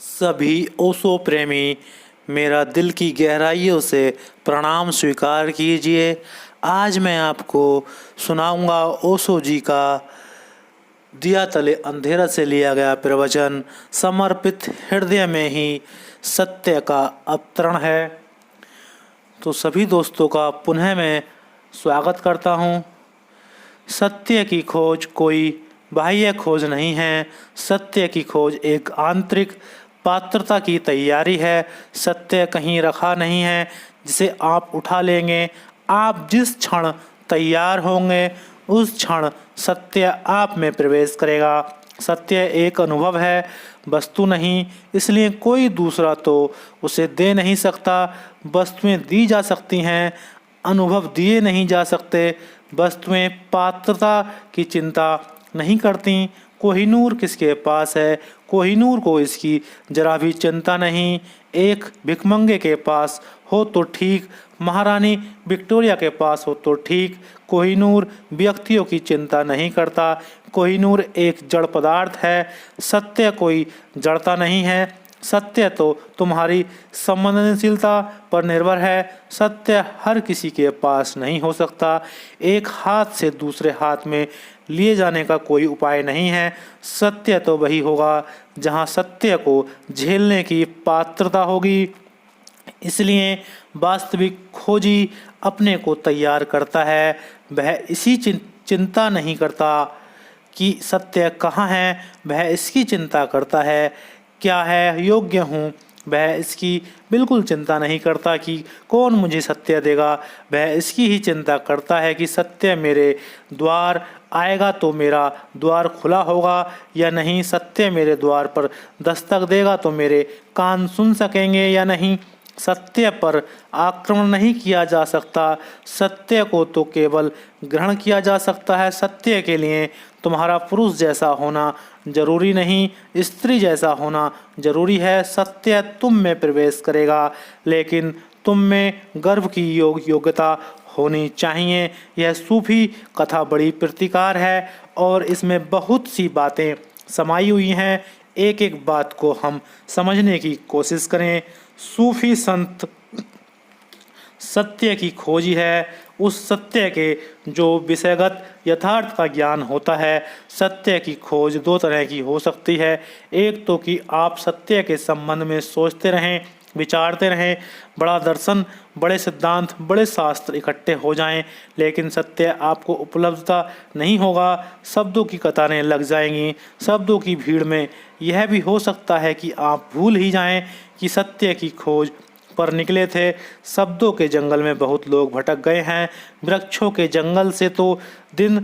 सभी ओशो प्रेमी मेरा दिल की गहराइयों से प्रणाम स्वीकार कीजिए। आज मैं आपको सुनाऊंगा ओशो जी का दिया तले अंधेरा से लिया गया प्रवचन। समर्पित हृदय में ही सत्य का अवतरण है। तो सभी दोस्तों का पुनः मैं स्वागत करता हूँ। सत्य की खोज कोई बाह्य खोज नहीं है। सत्य की खोज एक आंतरिक पात्रता की तैयारी है। सत्य कहीं रखा नहीं है जिसे आप उठा लेंगे। आप जिस क्षण तैयार होंगे उस क्षण सत्य आप में प्रवेश करेगा। सत्य एक अनुभव है, वस्तु नहीं, इसलिए कोई दूसरा तो उसे दे नहीं सकता। वस्तुएं दी जा सकती हैं, अनुभव दिए नहीं जा सकते। वस्तुएं पात्रता की चिंता नहीं करती। कोहिनूर किसके पास है, कोहिनूर को इसकी जरा भी चिंता नहीं। एक भिखमंगे के पास हो तो ठीक, महारानी विक्टोरिया के पास हो तो ठीक। कोहिनूर व्यक्तियों की चिंता नहीं करता। कोहिनूर एक जड़ पदार्थ है। सत्य कोई जड़ता नहीं है। सत्य तो तुम्हारी संवेदनशीलता पर निर्भर है। सत्य हर किसी के पास नहीं हो सकता। एक हाथ से दूसरे हाथ में लिए जाने का कोई उपाय नहीं है। सत्य तो वही होगा जहाँ सत्य को झेलने की पात्रता होगी। इसलिए वास्तविक खोजी अपने को तैयार करता है। वह इसी चिंता नहीं करता कि सत्य कहाँ है, वह इसकी चिंता करता है क्या है योग्य हूँ। वह इसकी बिल्कुल चिंता नहीं करता कि कौन मुझे सत्य देगा। वह इसकी ही चिंता करता है कि सत्य मेरे द्वार आएगा तो मेरा द्वार खुला होगा या नहीं। सत्य मेरे द्वार पर दस्तक देगा तो मेरे कान सुन सकेंगे या नहीं। सत्य पर आक्रमण नहीं किया जा सकता। सत्य को तो केवल ग्रहण किया जा सकता है। सत्य के लिए तुम्हारा पुरुष जैसा होना जरूरी नहीं, स्त्री जैसा होना जरूरी है। सत्य तुम में प्रवेश करेगा, लेकिन तुम में गर्भ की योग्यता होनी चाहिए। यह सूफी कथा बड़ी प्रतिकार है और इसमें बहुत सी बातें समाई हुई हैं। एक एक बात को हम समझने की कोशिश करें। सूफी संत सत्य की खोजी है, उस सत्य के जो विषयगत यथार्थ का ज्ञान होता है। सत्य की खोज दो तरह की हो सकती है। एक तो कि आप सत्य के संबंध में सोचते रहें, विचारते रहें, बड़ा दर्शन, बड़े सिद्धांत, बड़े शास्त्र इकट्ठे हो जाएं, लेकिन सत्य आपको उपलब्धता नहीं होगा। शब्दों की कतारें लग जाएंगी। शब्दों की भीड़ में यह भी हो सकता है कि आप भूल ही जाएं कि सत्य की खोज पर निकले थे। शब्दों के जंगल में बहुत लोग भटक गए हैं। वृक्षों के जंगल से तो दिन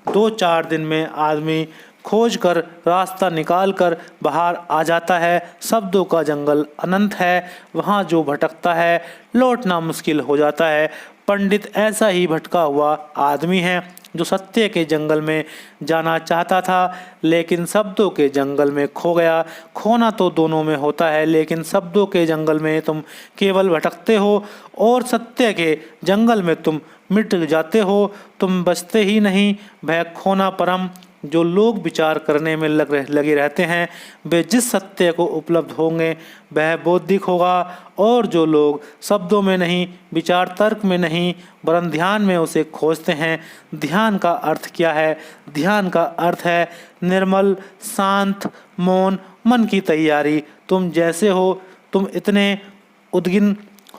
2-4 दिन में आदमी खोज कर रास्ता निकाल कर बाहर आ जाता है। शब्दों का जंगल अनंत है, वहाँ जो भटकता है लौटना मुश्किल हो जाता है। पंडित ऐसा ही भटका हुआ आदमी है जो सत्य के जंगल में जाना चाहता था, लेकिन शब्दों के जंगल में खो गया। खोना तो दोनों में होता है, लेकिन शब्दों के जंगल में तुम केवल भटकते हो और सत्य के जंगल में तुम मिट जाते हो। तुम बचते ही नहीं। वह खोना परम जो लोग विचार करने में लगे रहते हैं, वे जिस सत्य को उपलब्ध होंगे वह बौद्धिक होगा। और जो लोग शब्दों में नहीं, विचार तर्क में नहीं, वरन ध्यान में उसे खोजते हैं। ध्यान का अर्थ क्या है? ध्यान का अर्थ है निर्मल, शांत, मौन मन की तैयारी। तुम जैसे हो, तुम इतने उद्विग्न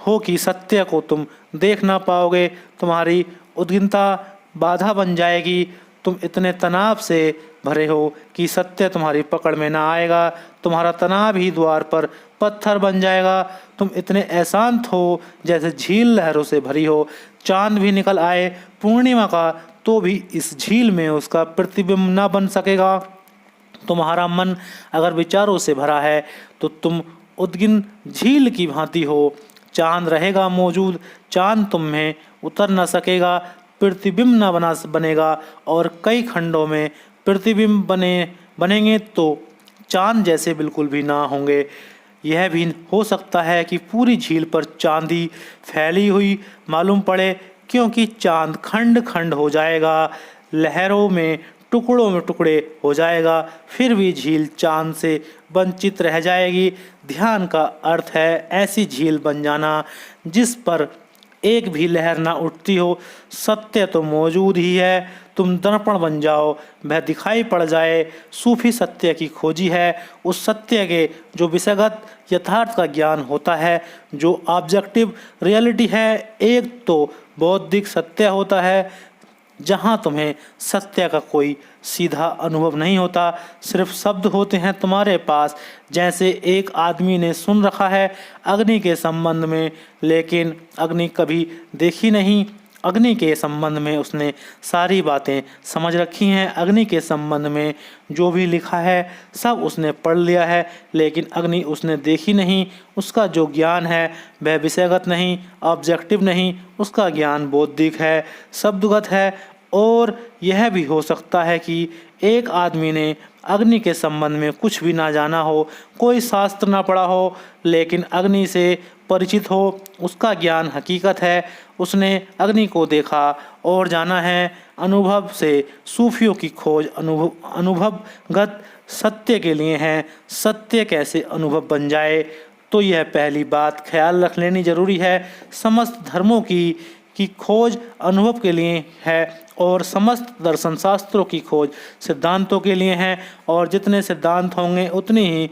हो कि सत्य को तुम देख ना पाओगे। तुम्हारी उद्विग्नता बाधा बन जाएगी। तुम इतने तनाव से भरे हो कि सत्य तुम्हारी पकड़ में ना आएगा। तुम्हारा तनाव ही द्वार पर पत्थर बन जाएगा। तुम इतने अशांत हो जैसे झील लहरों से भरी हो। चांद भी निकल आए पूर्णिमा का तो भी इस झील में उसका प्रतिबिंब ना बन सकेगा। तुम्हारा मन अगर विचारों से भरा है तो तुम उद्गिन झील की भांति हो। चांद रहेगा मौजूद, चांद तुम में उतर न सकेगा, प्रतिबिंब न बनेगा। और कई खंडों में प्रतिबिंब बनेंगे तो चांद जैसे बिल्कुल भी ना होंगे। यह भी हो सकता है कि पूरी झील पर चांदी फैली हुई मालूम पड़े, क्योंकि चांद खंड खंड हो जाएगा, लहरों में टुकड़ों में टुकड़े हो जाएगा, फिर भी झील चांद से वंचित रह जाएगी। ध्यान का अर्थ है ऐसी झील बन जाना जिस पर एक भी लहर ना उठती हो। सत्य तो मौजूद ही है, तुम दर्पण बन जाओ, वह दिखाई पड़ जाए। सूफी सत्य की खोजी है, उस सत्य के जो विषयगत यथार्थ का ज्ञान होता है, जो ऑब्जेक्टिव रियलिटी है। एक तो बौद्धिक सत्य होता है जहाँ तुम्हें सत्य का कोई सीधा अनुभव नहीं होता, सिर्फ शब्द होते हैं तुम्हारे पास। जैसे एक आदमी ने सुन रखा है अग्नि के संबंध में, लेकिन अग्नि कभी देखी नहीं। अग्नि के संबंध में उसने सारी बातें समझ रखी हैं। अग्नि के संबंध में जो भी लिखा है सब उसने पढ़ लिया है, लेकिन अग्नि उसने देखी नहीं। उसका जो ज्ञान है वह विषयगत नहीं, ऑब्जेक्टिव नहीं, उसका ज्ञान बौद्धिक है, शब्दगत है। और यह भी हो सकता है कि एक आदमी ने अग्नि के संबंध में कुछ भी ना जाना हो, कोई शास्त्र ना पढ़ा हो, लेकिन अग्नि से परिचित हो, उसका ज्ञान हकीकत है, उसने अग्नि को देखा और जाना है। अनुभव से सूफियों की खोज अनुभवगत सत्य के लिए है। सत्य कैसे अनुभव बन जाए, तो यह पहली बात ख्याल रख लेनी जरूरी है। समस्त धर्मों की खोज अनुभव के लिए है और समस्त दर्शन शास्त्रों की खोज सिद्धांतों के लिए है। और जितने सिद्धांत होंगे उतनी ही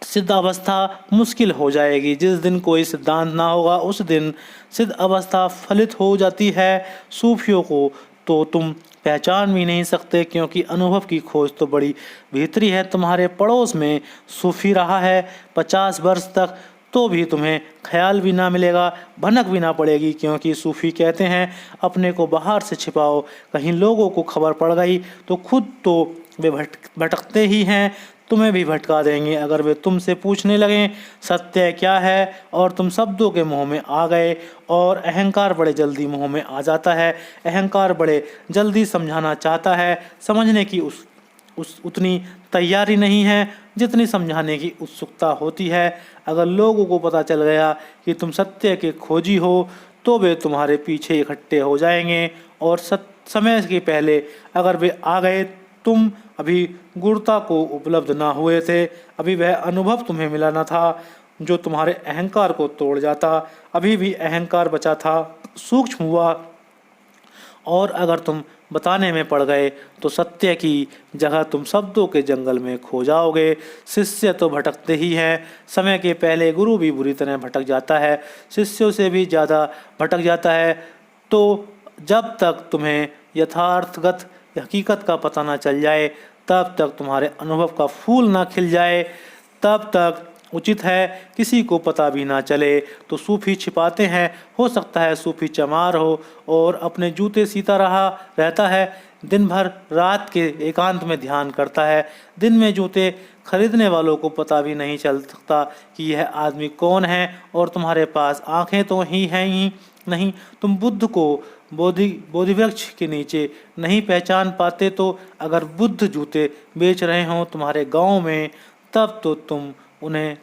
सिद्ध अवस्था मुश्किल हो जाएगी। जिस दिन कोई सिद्धांत ना होगा उस दिन सिद्ध अवस्था फलित हो जाती है। सूफियों को तो तुम पहचान भी नहीं सकते, क्योंकि अनुभव की खोज तो बड़ी भीतरी है। तुम्हारे पड़ोस में सूफी रहा है 50 वर्ष तक, तो भी तुम्हें ख्याल भी ना मिलेगा, भनक भी ना पड़ेगी, क्योंकि सूफी कहते हैं अपने को बाहर से छिपाओ, कहीं लोगों को खबर पड़ गई तो खुद तो वे भटकते ही हैं, तुम्हें भी भटका देंगे। अगर वे तुमसे पूछने लगें सत्य क्या है और तुम शब्दों के मुंह में आ गए, और अहंकार बड़े जल्दी मुंह में आ जाता है, अहंकार बड़े जल्दी समझाना चाहता है, समझने की उतनी तैयारी नहीं है जितनी समझाने की उत्सुकता होती है। अगर लोगों को पता चल गया कि तुम सत्य के खोजी हो, तो वे तुम्हारे पीछे इकट्ठे हो जाएंगे, और समय के पहले अगर वे आ गए, तुम अभी गुरुता को उपलब्ध ना हुए थे, अभी वह अनुभव तुम्हें मिला ना था जो तुम्हारे अहंकार को तोड़ जाता, अभी भी अहंकार बचा था, सूक्ष्म हुआ। और अगर तुम बताने में पड़ गए तो सत्य की जगह तुम शब्दों के जंगल में खो जाओगे। शिष्य तो भटकते ही हैं, समय के पहले गुरु भी बुरी तरह भटक जाता है, शिष्यों से भी ज़्यादा भटक जाता है। तो जब तक तुम्हें यथार्थगत हकीकत का पता ना चल जाए, तब तक तुम्हारे अनुभव का फूल ना खिल जाए, तब तक उचित है किसी को पता भी ना चले। तो सूफी छिपाते हैं, हो सकता है सूफी चमार हो और अपने जूते सीता रहता है, दिन भर रात के एकांत में ध्यान करता है। दिन में जूते खरीदने वालों को पता भी नहीं चल सकता कि यह आदमी कौन है, और तुम्हारे पास आंखें तो ही हैं ही नहीं। तुम बुद्ध को बोधि वृक्ष के नीचे नहीं पहचान पाते, तो अगर बुद्ध जूते बेच रहे हों तुम्हारे गांव में, तब तो तुम उन्हें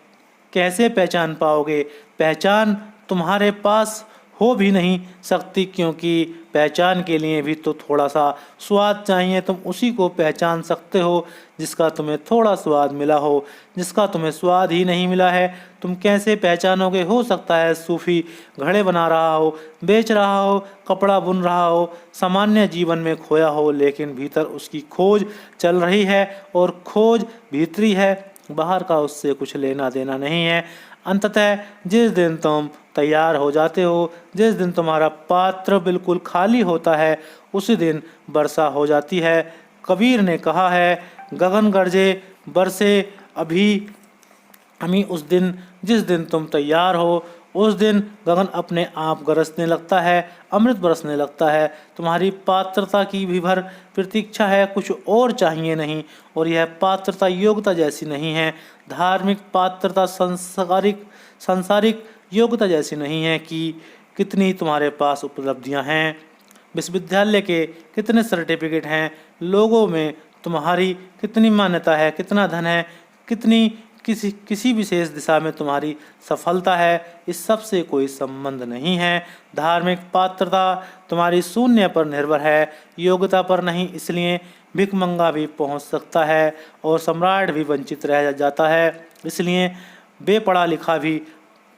कैसे पहचान पाओगे। पहचान तुम्हारे पास हो भी नहीं सकती, क्योंकि पहचान के लिए भी तो थोड़ा सा स्वाद चाहिए। तुम उसी को पहचान सकते हो जिसका तुम्हें थोड़ा स्वाद मिला हो, जिसका तुम्हें स्वाद ही नहीं मिला है तुम कैसे पहचानोगे। हो सकता है सूफी घड़े बना रहा हो, बेच रहा हो, कपड़ा बुन रहा हो, सामान्य जीवन में खोया हो, लेकिन भीतर उसकी खोज चल रही है, और खोज भीतरी है, बाहर का उससे कुछ लेना देना नहीं है। अंततः जिस दिन तुम तैयार हो जाते हो, जिस दिन तुम्हारा पात्र बिल्कुल खाली होता है, उसी दिन वर्षा हो जाती है। कबीर ने कहा है, गगन गरजे बरसे अभी हमी उस दिन, जिस दिन तुम तैयार हो उस दिन गगन अपने आप गरजने लगता है, अमृत बरसने लगता है। तुम्हारी पात्रता की भी भर प्रतीक्षा है, कुछ और चाहिए नहीं। और यह पात्रता योग्यता जैसी नहीं है, धार्मिक पात्रता सांसारिक योग्यता जैसी नहीं है कि कितनी तुम्हारे पास उपलब्धियां हैं, विश्वविद्यालय के कितने सर्टिफिकेट हैं, लोगों में तुम्हारी कितनी मान्यता है, कितना धन है, कितनी किसी विशेष दिशा में तुम्हारी सफलता है, इस सब से कोई संबंध नहीं है। धार्मिक पात्रता तुम्हारी शून्य पर निर्भर है, योग्यता पर नहीं। इसलिए भिखमंगा भी पहुंच सकता है और सम्राट भी वंचित रह जाता है। इसलिए बेपढ़ा लिखा भी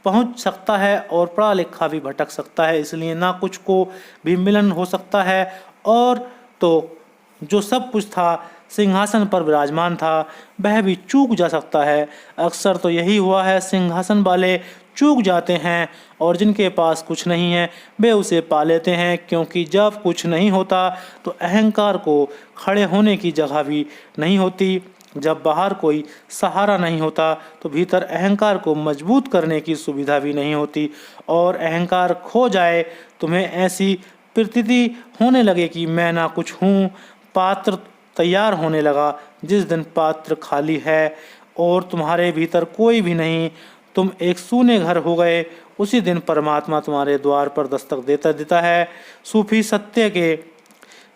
पहुंच सकता है और पढ़ा लिखा भी भटक सकता है। इसलिए ना कुछ को भी मिलन हो सकता है। और तो जो सब कुछ था, सिंहासन पर विराजमान था, वह भी चूक जा सकता है। अक्सर तो यही हुआ है, सिंहासन वाले चूक जाते हैं और जिनके पास कुछ नहीं है वे उसे पा लेते हैं। क्योंकि जब कुछ नहीं होता तो अहंकार को खड़े होने की जगह भी नहीं होती। जब बाहर कोई सहारा नहीं होता तो भीतर अहंकार को मजबूत करने की सुविधा भी नहीं होती। और अहंकार खो जाए, तुम्हें ऐसी प्रतीति होने लगे कि मैं ना कुछ हूँ। पात्र तैयार होने लगा। जिस दिन पात्र खाली है और तुम्हारे भीतर कोई भी नहीं, तुम एक सूने घर हो गए, उसी दिन परमात्मा तुम्हारे द्वार पर दस्तक देता है। सूफी सत्य के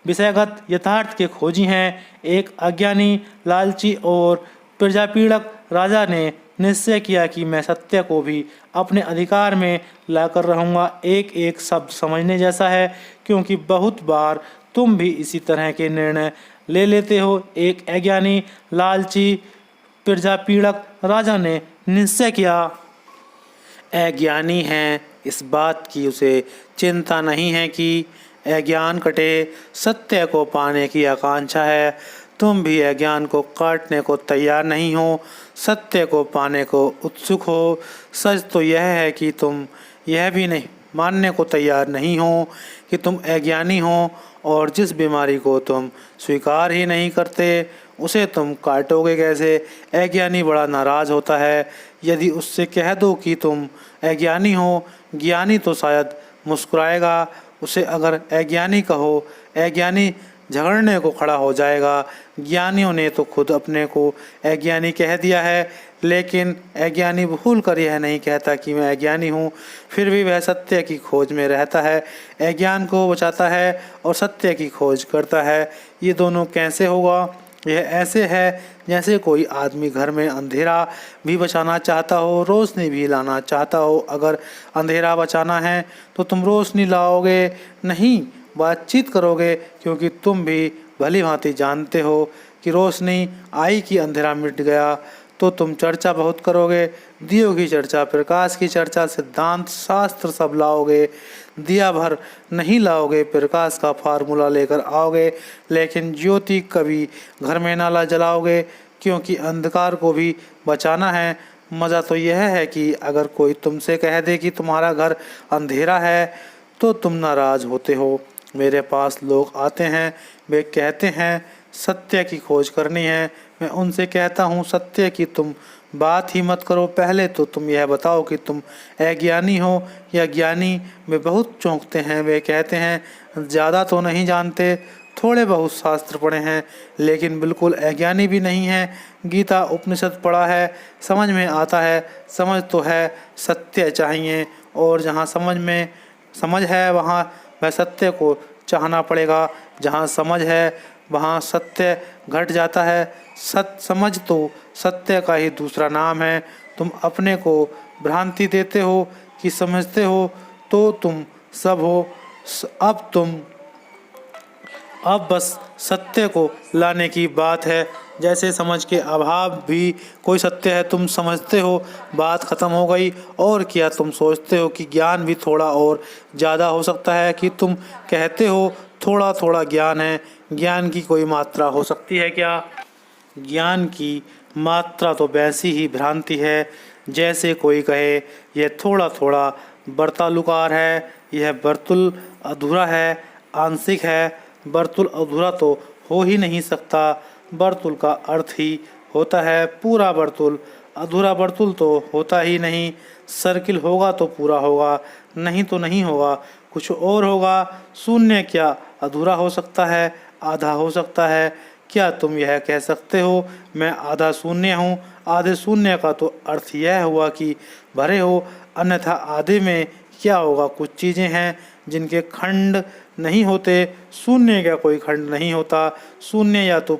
विषयगत यथार्थ के खोजी हैं। एक अज्ञानी, लालची और प्रजापीड़क राजा ने निश्चय किया कि मैं सत्य को भी अपने अधिकार में लाकर रहूँगा। एक एक शब्द समझने जैसा है, क्योंकि बहुत बार तुम भी इसी तरह के निर्णय ले लेते हो। एक अज्ञानी, लालची, प्रजापीड़क राजा ने निश्चय किया। अज्ञानी है, इस बात की उसे चिंता नहीं है कि अज्ञान कटे, सत्य को पाने की आकांक्षा है। तुम भी अज्ञान को काटने को तैयार नहीं हो, सत्य को पाने को उत्सुक हो। सच तो यह है कि तुम यह भी नहीं मानने को तैयार नहीं हो कि तुम अज्ञानी हो, और जिस बीमारी को तुम स्वीकार ही नहीं करते उसे तुम काटोगे कैसे। अज्ञानी बड़ा नाराज होता है यदि उससे कह दो कि तुम अज्ञानी हो। ज्ञानी तो शायद मुस्कुराएगा। उसे अगर अज्ञानी कहो, अज्ञानी झगड़ने को खड़ा हो जाएगा। ज्ञानियों ने तो खुद अपने को अज्ञानी कह दिया है, लेकिन अज्ञानी भूल कर यह नहीं कहता कि मैं अज्ञानी हूँ। फिर भी वह सत्य की खोज में रहता है, अज्ञान को बचाता है और सत्य की खोज करता है। ये दोनों कैसे होगा? यह ऐसे है जैसे कोई आदमी घर में अंधेरा भी बचाना चाहता हो, रोशनी भी लाना चाहता हो। अगर अंधेरा बचाना है तो तुम रोशनी लाओगे, नहीं बातचीत करोगे, क्योंकि तुम भी भली भांति जानते हो कि रोशनी आई कि अंधेरा मिट गया। तो तुम चर्चा बहुत करोगे, दियों की चर्चा, प्रकाश की चर्चा, सिद्धांत शास्त्र सब लाओगे। दिया भर नहीं लाओगे, प्रकाश का फार्मूला लेकर आओगे, लेकिन ज्योति कभी घर में ना जलाओगे, क्योंकि अंधकार को भी बचाना है। मज़ा तो यह है कि अगर कोई तुमसे कह दे कि तुम्हारा घर अंधेरा है तो तुम नाराज होते हो। मेरे पास लोग आते हैं, वे कहते हैं सत्य की खोज करनी है। मैं उनसे कहता हूँ सत्य की तुम बात ही मत करो, पहले तो तुम यह बताओ कि तुम अज्ञानी हो या ज्ञानी। वे बहुत चौंकते हैं। वे कहते हैं ज़्यादा तो नहीं जानते, थोड़े बहुत शास्त्र पढ़े हैं, लेकिन बिल्कुल अज्ञानी भी नहीं है। गीता उपनिषद पढ़ा है, समझ में आता है। समझ तो है, सत्य चाहिए, और जहाँ समझ है वहाँ वह सत्य को चाहना पड़ेगा। जहाँ समझ है वहाँ सत्य घट जाता है। समझ तो सत्य का ही दूसरा नाम है। तुम अपने को भ्रांति देते हो कि समझते हो तो तुम सब हो। अब बस सत्य को लाने की बात है। जैसे समझ के अभाव भी कोई सत्य है, तुम समझते हो, बात खत्म हो गई। और क्या तुम सोचते हो कि ज्ञान भी थोड़ा और ज़्यादा हो सकता है? कि तुम कहते हो थोड़ा थोड़ा ज्ञान है, ज्ञान की कोई मात्रा हो सकती है क्या? ज्ञान की मात्रा तो वैसी ही भ्रांति है जैसे कोई कहे यह थोड़ा थोड़ा वर्तालुकार है, यह वर्तुल अधूरा है, आंशिक है। वर्तुल अधूरा तो हो ही नहीं सकता। वर्तुल का अर्थ ही होता है पूरा वर्तुल। अधूरा वर्तुल तो होता ही नहीं। सर्किल होगा तो पूरा होगा, नहीं तो नहीं होगा, कुछ और होगा। शून्य क्या अधूरा हो सकता है? आधा हो सकता है। क्या तुम यह कह सकते हो मैं आधा शून्य हूँ? आधे शून्य का तो अर्थ यह हुआ कि भरे हो, अन्यथा आधे में क्या होगा? कुछ चीज़ें हैं जिनके खंड नहीं होते। शून्य का कोई खंड नहीं होता। शून्य या तो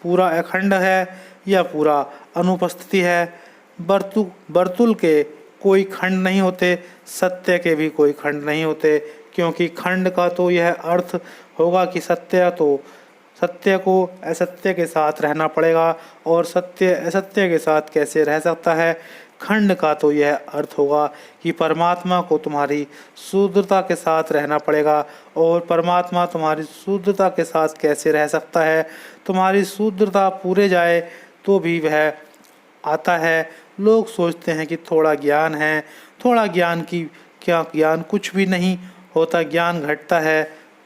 पूरा अखंड है या पूरा अनुपस्थिति है। वर्तुल के कोई खंड नहीं होते, सत्य के भी कोई खंड नहीं होते, क्योंकि खंड का तो यह अर्थ होगा कि सत्य को असत्य के साथ रहना पड़ेगा, और सत्य असत्य के साथ कैसे रह सकता है। खंड का तो यह अर्थ होगा कि परमात्मा को तुम्हारी शुद्धता के साथ रहना पड़ेगा, और परमात्मा तुम्हारी शुद्धता के साथ कैसे रह सकता है। तुम्हारी शुद्धता पूरे जाए तो भी वह आता है। लोग सोचते हैं कि थोड़ा ज्ञान है, थोड़ा ज्ञान की क्या, ज्ञान कुछ भी नहीं होता, ज्ञान घटता है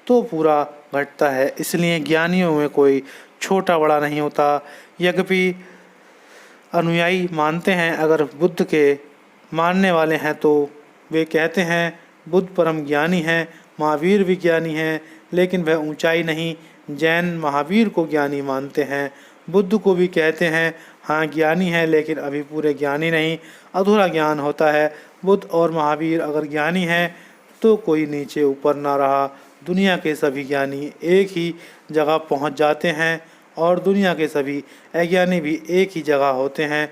तो पूरा घटता है। इसलिए ज्ञानियों में कोई छोटा बड़ा नहीं होता। यद्यपि अनुयायी मानते हैं, अगर बुद्ध के मानने वाले हैं तो वे कहते हैं बुद्ध परम ज्ञानी हैं, महावीर भी ज्ञानी हैं, लेकिन वह ऊंचाई नहीं। जैन महावीर को ज्ञानी मानते हैं, बुद्ध को भी कहते हैं हाँ ज्ञानी है, लेकिन अभी पूरे ज्ञानी नहीं, अधूरा ज्ञान होता है। बुद्ध और महावीर अगर ज्ञानी हैं तो कोई नीचे ऊपर ना रहा। दुनिया के सभी ज्ञानी एक ही जगह पहुंच जाते हैं, और दुनिया के सभी अज्ञानी भी एक ही जगह होते हैं।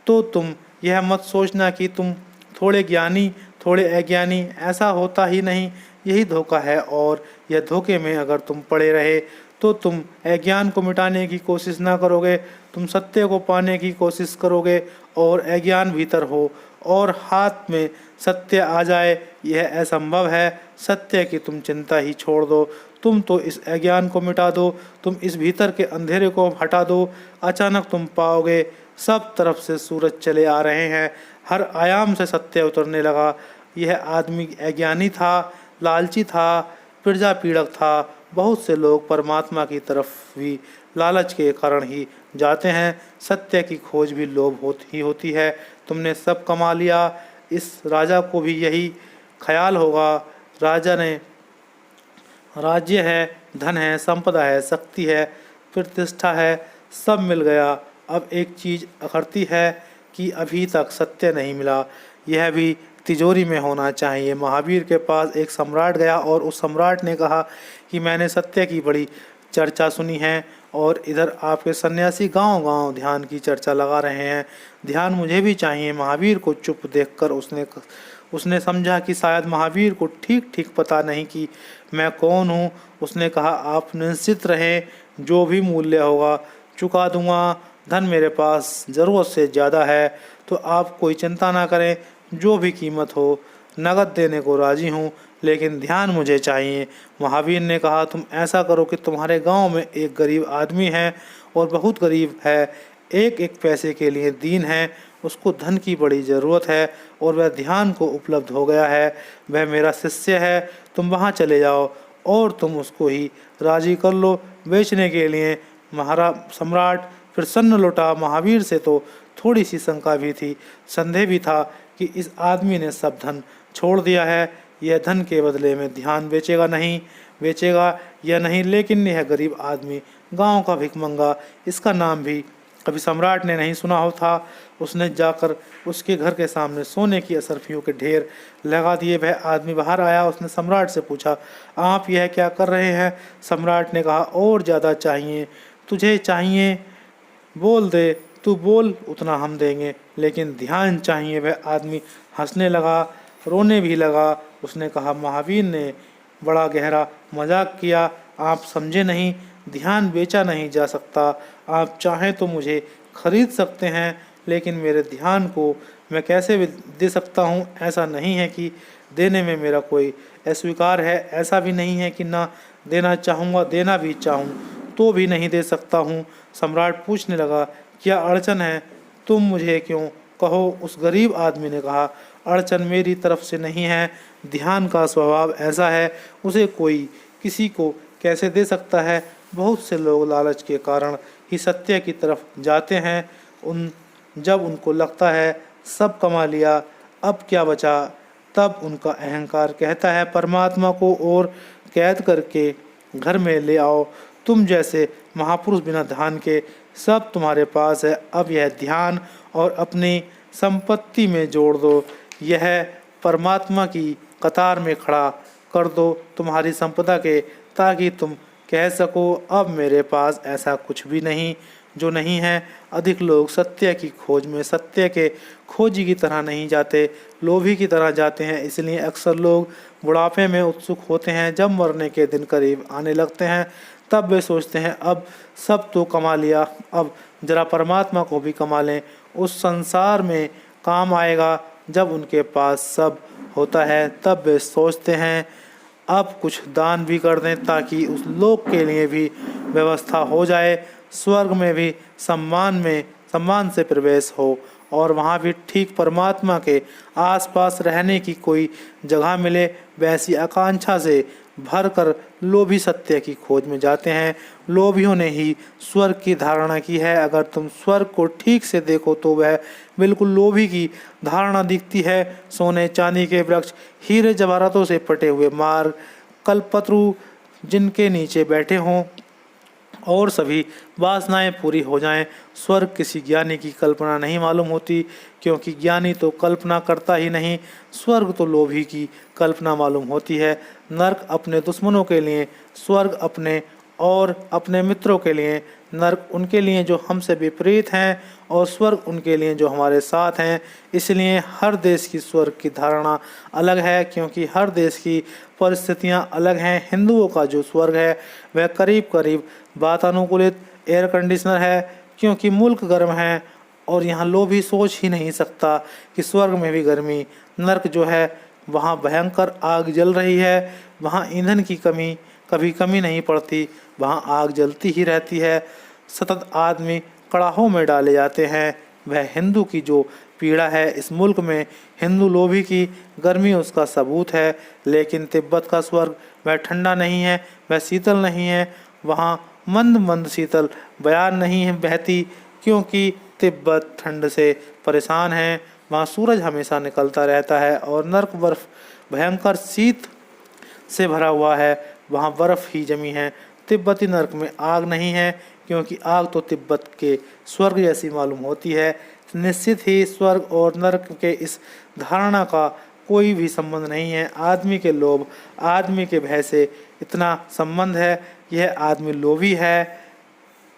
तो तुम यह मत सोचना कि तुम थोड़े ज्ञानी थोड़े अज्ञानी, ऐसा होता ही नहीं। यही धोखा है, और यह धोखे में अगर तुम पड़े रहे तो तुम अज्ञान को मिटाने की कोशिश ना करोगे, तुम सत्य को पाने की कोशिश करोगे, और अज्ञान भीतर हो और हाथ में सत्य आ जाए, यह असंभव है। सत्य की तुम चिंता ही छोड़ दो, तुम तो इस अज्ञान को मिटा दो, तुम इस भीतर के अंधेरे को हटा दो। अचानक तुम पाओगे सब तरफ से सूरज चले आ रहे हैं, हर आयाम से सत्य उतरने लगा। यह आदमी अज्ञानी था, लालची था, प्रजा पीड़क था। बहुत से लोग परमात्मा की तरफ भी लालच के कारण ही जाते हैं। सत्य की खोज भी लोभ होती है। तुमने सब कमा लिया, इस राजा को भी यही ख्याल होगा। राजा ने राज्य है, धन है, संपदा है, शक्ति है, प्रतिष्ठा है, सब मिल गया। अब एक चीज़ अखरती है कि अभी तक सत्य नहीं मिला, यह भी तिजोरी में होना चाहिए। महावीर के पास एक सम्राट गया, और उस सम्राट ने कहा कि मैंने सत्य की बड़ी चर्चा सुनी है, और इधर आपके सन्यासी गांव-गांव ध्यान की चर्चा लगा रहे हैं, ध्यान मुझे भी चाहिए। महावीर को चुप देखकर उसने समझा कि शायद महावीर को ठीक ठीक पता नहीं कि मैं कौन हूँ। उसने कहा आप निश्चित रहें, जो भी मूल्य होगा चुका दूंगा। धन मेरे पास ज़रूरत से ज़्यादा है, तो आप कोई चिंता ना करें, जो भी कीमत हो नगद देने को राजी हूँ, लेकिन ध्यान मुझे चाहिए। महावीर ने कहा तुम ऐसा करो कि तुम्हारे गांव में एक गरीब आदमी है, और बहुत गरीब है, एक एक पैसे के लिए दीन है, उसको धन की बड़ी ज़रूरत है, और वह ध्यान को उपलब्ध हो गया है। वह मेरा शिष्य है, तुम वहाँ चले जाओ और तुम उसको ही राजी कर लो बेचने के लिए। महाराज सम्राट प्रसन्न लौटा। महावीर से तो थोड़ी सी शंका भी थी, संदेह भी था कि इस आदमी ने सब धन छोड़ दिया है, यह धन के बदले में ध्यान बेचेगा या नहीं। लेकिन यह गरीब आदमी गांव का भिखमंगा, इसका नाम भी कभी सम्राट ने नहीं सुना हो था। उसने जाकर उसके घर के सामने सोने की असरफियों के ढेर लगा दिए। वह आदमी बाहर आया, उसने सम्राट से पूछा आप यह क्या कर रहे हैं। सम्राट ने कहा और ज़्यादा चाहिए, तुझे चाहिए बोल दे, तू बोल उतना हम देंगे, लेकिन ध्यान चाहिए। वह आदमी हंसने लगा, रोने भी लगा। उसने कहा महावीर ने बड़ा गहरा मजाक किया, आप समझे नहीं, ध्यान बेचा नहीं जा सकता। आप चाहें तो मुझे खरीद सकते हैं, लेकिन मेरे ध्यान को मैं कैसे दे सकता हूँ। ऐसा नहीं है कि देने में मेरा कोई अस्वीकार है, ऐसा भी नहीं है कि ना देना चाहूँगा, देना भी चाहूँ तो भी नहीं दे सकता हूँ। सम्राट पूछने लगा क्या अड़चन है, तुम मुझे क्यों कहो। उस गरीब आदमी ने कहा अड़चन मेरी तरफ से नहीं है, ध्यान का स्वभाव ऐसा है, उसे कोई किसी को कैसे दे सकता है। बहुत से लोग लालच के कारण ही सत्य की तरफ जाते हैं। जब उनको लगता है सब कमा लिया, अब क्या बचा, तब उनका अहंकार कहता है परमात्मा को और कैद करके घर में ले आओ। तुम जैसे महापुरुष बिना ध्यान के सब तुम्हारे पास है, अब यह ध्यान और अपनी संपत्ति में जोड़ दो, यह परमात्मा की कतार में खड़ा कर दो तुम्हारी संपदा के, ताकि तुम कह सको अब मेरे पास ऐसा कुछ भी नहीं जो नहीं है। अधिक लोग सत्य की खोज में सत्य के खोजी की तरह नहीं जाते, लोभी की तरह जाते हैं। इसलिए अक्सर लोग बुढ़ापे में उत्सुक होते हैं। जब मरने के दिन करीब आने लगते हैं तब वे सोचते हैं अब सब तो कमा लिया, अब जरा परमात्मा को भी कमा लें। उस संसार में काम आएगा जब उनके पास सब होता है। तब वे सोचते हैं अब कुछ दान भी कर दें ताकि उस लोक के लिए भी व्यवस्था हो जाए, स्वर्ग में भी सम्मान से प्रवेश हो और वहाँ भी ठीक परमात्मा के आसपास रहने की कोई जगह मिले। वैसी आकांक्षा से भरकर लोभी सत्य की खोज में जाते हैं। लोभियों ने ही स्वर्ग की धारणा की है। अगर तुम स्वर्ग को ठीक से देखो तो वह बिल्कुल लोभी की धारणा दिखती है। सोने चांदी के वृक्ष, हीरे जवाहरातों से पटे हुए मार्ग, कल्पतरु जिनके नीचे बैठे हों और सभी वासनाएं पूरी हो जाएं। स्वर्ग किसी ज्ञानी की कल्पना नहीं मालूम होती, क्योंकि ज्ञानी तो कल्पना करता ही नहीं। स्वर्ग तो लोभी की कल्पना मालूम होती है। नरक अपने दुश्मनों के लिए, स्वर्ग अपने और अपने मित्रों के लिए। नरक उनके लिए जो हमसे विपरीत हैं और स्वर्ग उनके लिए जो हमारे साथ हैं। इसलिए हर देश की स्वर्ग की धारणा अलग है, क्योंकि हर देश की परिस्थितियां अलग हैं। हिंदुओं का जो स्वर्ग है वह करीब करीब वातानुकूलित एयर कंडीशनर है, क्योंकि मुल्क गर्म है और यहाँ लोभी सोच ही नहीं सकता कि स्वर्ग में भी गर्मी। नरक जो है वहाँ भयंकर आग जल रही है, वहाँ ईंधन की कभी कमी नहीं पड़ती, वहाँ आग जलती ही रहती है। सतत आदमी कड़ाहों में डाले जाते हैं। वह हिंदू की जो पीड़ा है इस मुल्क में, हिंदू लोभी की गर्मी उसका सबूत है। लेकिन तिब्बत का स्वर्ग वह ठंडा नहीं है, वह शीतल नहीं है। वहाँ मंद मंद शीतल बयान नहीं है बहती, क्योंकि तिब्बत ठंड से परेशान है। वहाँ सूरज हमेशा निकलता रहता है और नर्क बर्फ भयंकर शीत से भरा हुआ है, वहाँ बर्फ ही जमी है। तिब्बती नर्क में आग नहीं है, क्योंकि आग तो तिब्बत के स्वर्ग जैसी मालूम होती है। निश्चित ही स्वर्ग और नर्क के इस धारणा का कोई भी संबंध नहीं है। आदमी के लोभ, आदमी के भय से इतना संबंध है। यह आदमी लोभी है,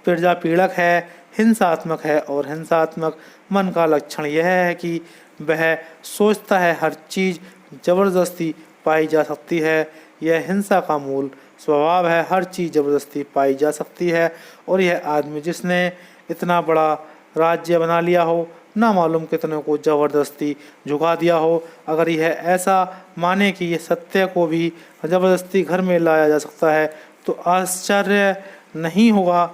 प्रजा पीड़क है, हिंसात्मक है और हिंसात्मक मन का लक्षण यह है कि वह सोचता है हर चीज़ जबरदस्ती पाई जा सकती है। यह हिंसा का मूल स्वभाव है, हर चीज़ जबरदस्ती पाई जा सकती है। और यह आदमी जिसने इतना बड़ा राज्य बना लिया हो, ना मालूम कितने को जबरदस्ती झुका दिया हो, अगर यह ऐसा माने कि यह सत्य को भी जबरदस्ती घर में लाया जा सकता है तो आश्चर्य नहीं होगा।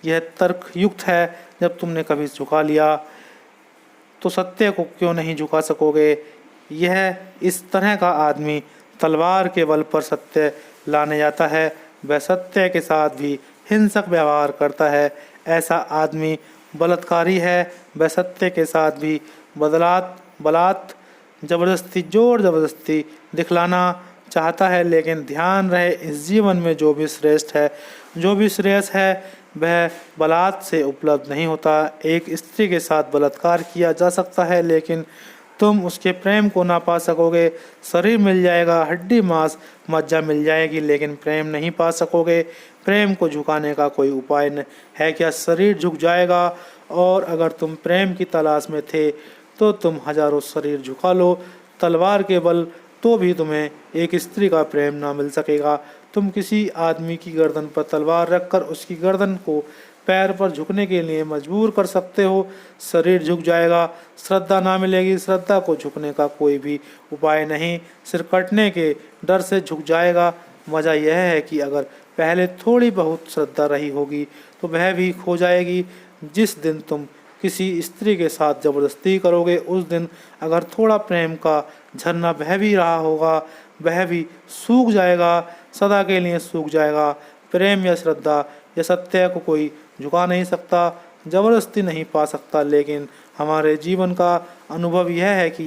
यह तर्कयुक्त है। जब तुमने कभी झुका लिया तो सत्य को क्यों नहीं झुका सकोगे। यह इस तरह का आदमी तलवार के बल पर सत्य लाने जाता है, वह सत्य के साथ भी हिंसक व्यवहार करता है। ऐसा आदमी बलात्कारी है, वह सत्य के साथ भी बलात् जबरदस्ती जोर जबरदस्ती दिखलाना चाहता है। लेकिन ध्यान रहे, इस जीवन में जो भी श्रेष्ठ है, जो भी श्रेयस है, वह बलात् से उपलब्ध नहीं होता। एक स्त्री के साथ बलात्कार किया जा सकता है, लेकिन तुम उसके प्रेम को ना पा सकोगे। शरीर मिल जाएगा, हड्डी मांस मज्जा मिल जाएगी, लेकिन प्रेम नहीं पा सकोगे। प्रेम को झुकाने का कोई उपाय है क्या? शरीर झुक जाएगा। और अगर तुम प्रेम की तलाश में थे तो तुम हजारों शरीर झुका लो तलवार के बल, तो भी तुम्हें एक स्त्री का प्रेम ना मिल सकेगा। तुम किसी आदमी की गर्दन पर तलवार रखकर उसकी गर्दन को पैर पर झुकने के लिए मजबूर कर सकते हो, शरीर झुक जाएगा, श्रद्धा ना मिलेगी। श्रद्धा को झुकने का कोई भी उपाय नहीं, सिर कटने के डर से झुक जाएगा। मज़ा यह है कि अगर पहले थोड़ी बहुत श्रद्धा रही होगी तो वह भी खो जाएगी। जिस दिन तुम किसी स्त्री के साथ जबरदस्ती करोगे, उस दिन अगर थोड़ा प्रेम का झरना बह भी रहा होगा, वह भी सूख जाएगा, सदा के लिए सूख जाएगा। प्रेम या श्रद्धा या सत्य को कोई झुका नहीं सकता, जबरदस्ती नहीं पा सकता। लेकिन हमारे जीवन का अनुभव यह है कि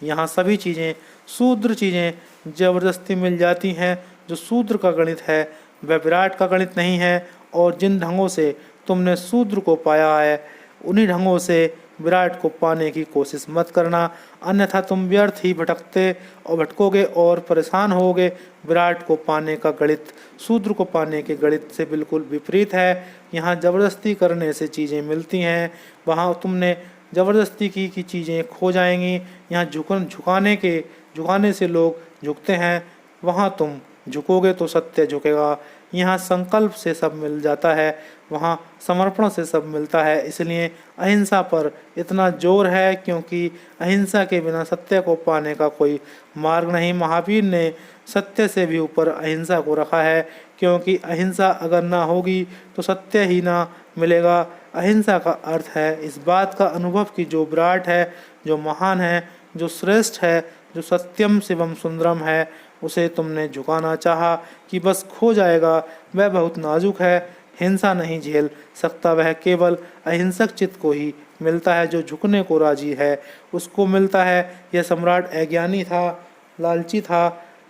यहाँ सभी चीज़ें, शूद्र चीज़ें जबरदस्ती मिल जाती हैं। जो शूद्र का गणित है वह विराट का गणित नहीं है। और जिन ढंगों से तुमने शूद्र को पाया है, उन्हीं ढंगों से विराट को पाने की कोशिश मत करना, अन्यथा तुम व्यर्थ ही भटकते और भटकोगे और परेशान होगे। विराट को पाने का गणित शूद्र को पाने के गणित से बिल्कुल विपरीत है। यहाँ जबरदस्ती करने से चीज़ें मिलती हैं, वहाँ तुमने ज़बरदस्ती की चीज़ें खो जाएंगी। यहाँ झुकाने से लोग झुकते हैं, वहाँ तुम झुकोगे तो सत्य झुकेगा। यहाँ संकल्प से सब मिल जाता है, वहाँ समर्पण से सब मिलता है। इसलिए अहिंसा पर इतना जोर है, क्योंकि अहिंसा के बिना सत्य को पाने का कोई मार्ग नहीं। महावीर ने सत्य से भी ऊपर अहिंसा को रखा है, क्योंकि अहिंसा अगर ना होगी तो सत्य ही ना मिलेगा। अहिंसा का अर्थ है इस बात का अनुभव कि जो विराट है, जो महान है, जो श्रेष्ठ है, जो सत्यम शिवम सुंदरम है, उसे तुमने झुकाना चाहा कि बस खो जाएगा। वह बहुत नाजुक है, हिंसा नहीं झेल सकता। वह केवल अहिंसक चित्त को ही मिलता है, जो झुकने को राजी है उसको मिलता है। यह सम्राट अज्ञानी था, लालची था,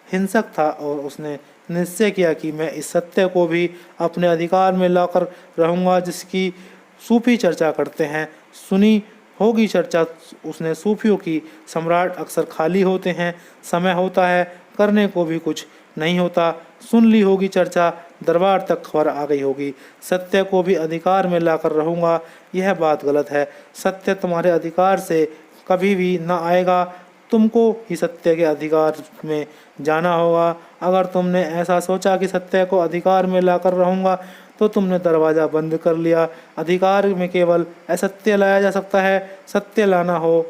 हिंसक था, और उसने निश्चय किया कि मैं इस सत्य को भी अपने अधिकार में लाकर रहूँगा, जिसकी सूफी चर्चा करते हैं। सुनी होगी चर्चा उसने सूफियों की। सम्राट अक्सर खाली होते हैं, समय होता है, करने को भी कुछ नहीं होता। सुन ली होगी चर्चा, दरबार तक खबर आ गई होगी। सत्य को भी अधिकार में लाकर रहूँगा, यह बात गलत है। सत्य तुम्हारे अधिकार से कभी भी न आएगा, तुमको ही सत्य के अधिकार में जाना होगा। अगर तुमने ऐसा सोचा कि सत्य को अधिकार में लाकर रहूँगा, तो तुमने दरवाज़ा बंद कर लिया। अधिकार में केवल असत्य लाया जा सकता है। सत्य लाना हो,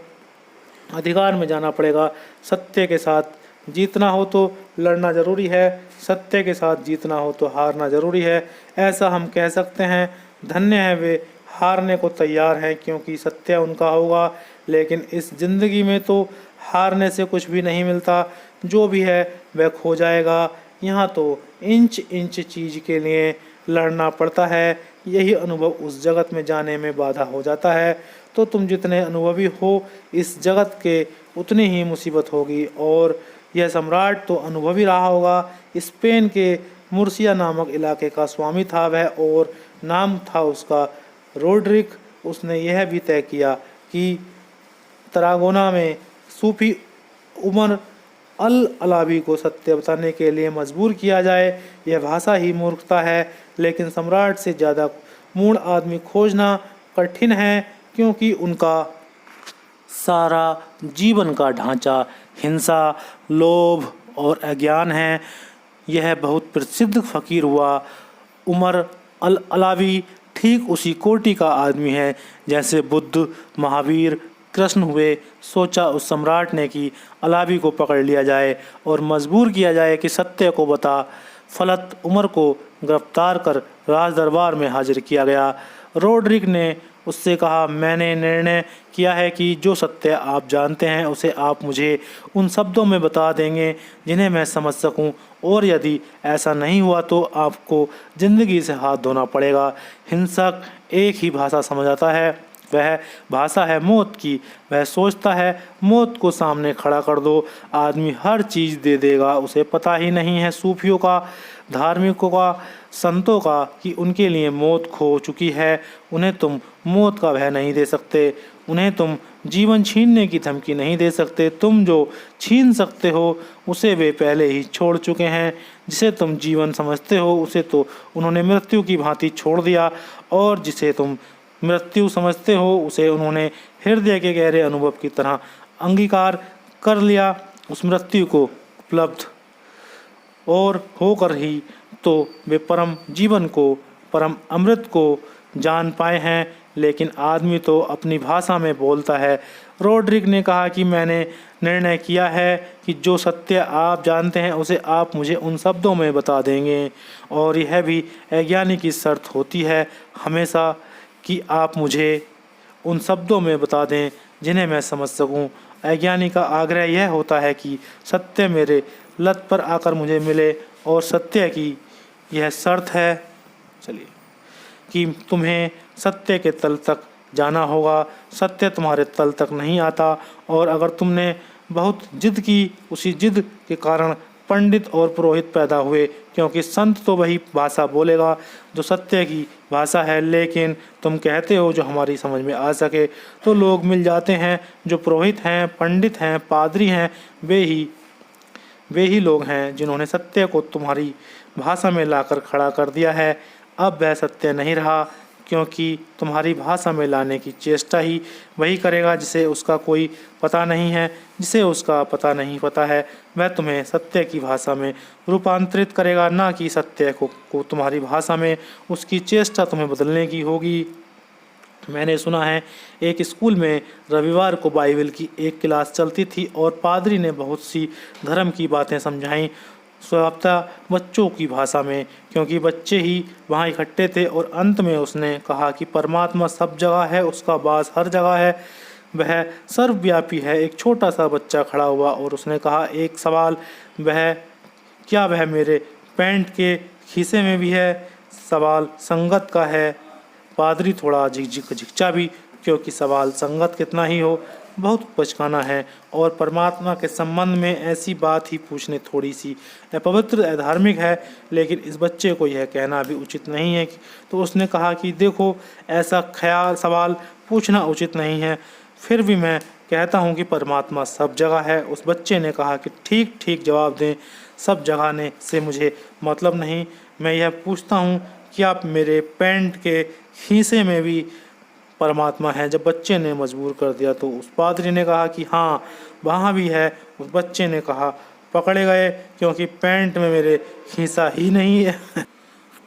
अधिकार में जाना पड़ेगा। सत्य के साथ जीतना हो तो लड़ना जरूरी है, सत्य के साथ जीतना हो तो हारना जरूरी है। ऐसा हम कह सकते हैं। धन्य है वे हारने को तैयार हैं, क्योंकि सत्य उनका होगा। लेकिन इस जिंदगी में तो हारने से कुछ भी नहीं मिलता, जो भी है वह खो जाएगा। यहाँ तो इंच इंच चीज़ के लिए लड़ना पड़ता है। यही अनुभव उस जगत में जाने में बाधा हो जाता है। तो तुम जितने अनुभवी हो इस जगत के, उतनी ही मुसीबत होगी। और यह सम्राट तो अनुभवी रहा होगा। स्पेन के मुर्सिया नामक इलाके का स्वामी था वह, और नाम था उसका रोड्रिक। उसने यह भी तय किया कि तरागोना में सूफी उमर अल अलावी को सत्य बताने के लिए मजबूर किया जाए। यह भाषा ही मूर्खता है, लेकिन सम्राट से ज़्यादा मूढ़ आदमी खोजना कठिन है, क्योंकि उनका सारा जीवन का ढांचा हिंसा, लोभ और अज्ञान है। यह बहुत प्रसिद्ध फकीर हुआ। उमर अल अलावी ठीक उसी कोटि का आदमी है जैसे बुद्ध, महावीर, कृष्ण हुए। सोचा उस सम्राट ने कि अलावी को पकड़ लिया जाए और मजबूर किया जाए कि सत्य को बता। फलत उमर को गिरफ्तार कर राज दरबार में हाजिर किया गया। रोड्रिक ने उससे कहा, मैंने निर्णय किया है कि जो सत्य आप जानते हैं उसे आप मुझे उन शब्दों में बता देंगे जिन्हें मैं समझ सकूं, और यदि ऐसा नहीं हुआ तो आपको ज़िंदगी से हाथ धोना पड़ेगा। हिंसक एक ही भाषा समझ आता है, वह भाषा है मौत की। वह सोचता है मौत को सामने खड़ा कर दो, आदमी हर चीज़ दे देगा। उसे पता ही नहीं है सूफियों का, धार्मिकों का, संतों का कि उनके लिए मौत खो चुकी है। उन्हें तुम मौत का भय नहीं दे सकते, उन्हें तुम जीवन छीनने की धमकी नहीं दे सकते। तुम जो छीन सकते हो उसे वे पहले ही छोड़ चुके हैं। जिसे तुम जीवन समझते हो उसे तो उन्होंने मृत्यु की भांति छोड़ दिया, और जिसे तुम मृत्यु समझते हो उसे उन्होंने हृदय के गहरे अनुभव की तरह अंगीकार कर लिया। उस मृत्यु को उपलब्ध और होकर ही तो वे परम जीवन को, परम अमृत को जान पाए हैं। लेकिन आदमी तो अपनी भाषा में बोलता है। रोड्रिक ने कहा कि मैंने निर्णय किया है कि जो सत्य आप जानते हैं उसे आप मुझे उन शब्दों में बता देंगे, और यह भी अज्ञानी की शर्त होती है हमेशा कि आप मुझे उन शब्दों में बता दें जिन्हें मैं समझ सकूं। अज्ञानी का आग्रह यह होता है कि सत्य मेरे लत पर आकर मुझे मिले, और सत्य की यह शर्त है चलिए कि तुम्हें सत्य के तल तक जाना होगा। सत्य तुम्हारे तल तक नहीं आता, और अगर तुमने बहुत जिद की, उसी जिद के कारण पंडित और पुरोहित पैदा हुए, क्योंकि संत तो वही भाषा बोलेगा जो सत्य की भाषा है, लेकिन तुम कहते हो जो हमारी समझ में आ सके। तो लोग मिल जाते हैं, जो पुरोहित हैं, पंडित हैं, पादरी हैं, वे ही लोग हैं जिन्होंने सत्य को तुम्हारी भाषा में लाकर खड़ा कर दिया है। अब वह सत्य नहीं रहा, क्योंकि तुम्हारी भाषा में लाने की चेष्टा ही वही करेगा जिसे उसका कोई पता नहीं है। जिसे उसका पता नहीं पता है वह तुम्हें सत्य की भाषा में रूपांतरित करेगा, ना कि सत्य को तुम्हारी भाषा में। उसकी चेष्टा तुम्हें बदलने की होगी। मैंने सुना है एक स्कूल में रविवार को बाइबल की एक क्लास चलती थी और पादरी ने बहुत सी धर्म की बातें समझाईं, स्वभावतः बच्चों की भाषा में, क्योंकि बच्चे ही वहाँ इकट्ठे थे। और अंत में उसने कहा कि परमात्मा सब जगह है, उसका वास हर जगह है, वह सर्वव्यापी है। एक छोटा सा बच्चा खड़ा हुआ और उसने कहा, एक सवाल, क्या वह मेरे पैंट के खीसे में भी है? सवाल संगत का है। पादरी थोड़ा झिकझिका भी, क्योंकि सवाल संगत कितना ही हो, बहुत बचकाना है और परमात्मा के संबंध में ऐसी बात ही पूछने थोड़ी सी अपवित्र अधार्मिक है। लेकिन इस बच्चे को यह कहना भी उचित नहीं है तो उसने कहा कि देखो, ऐसा ख्याल सवाल पूछना उचित नहीं है, फिर भी मैं कहता हूँ कि परमात्मा सब जगह है। उस बच्चे ने कहा कि ठीक ठीक जवाब दें, सब जगह ने से मुझे मतलब नहीं, मैं यह पूछता हूँ कि आप मेरे पैंट के खीसे में भी परमात्मा है। जब बच्चे ने मजबूर कर दिया तो उस पादरी ने कहा कि हाँ, वहाँ भी है। उस बच्चे ने कहा, पकड़े गए, क्योंकि पैंट में मेरे खीसा ही नहीं है।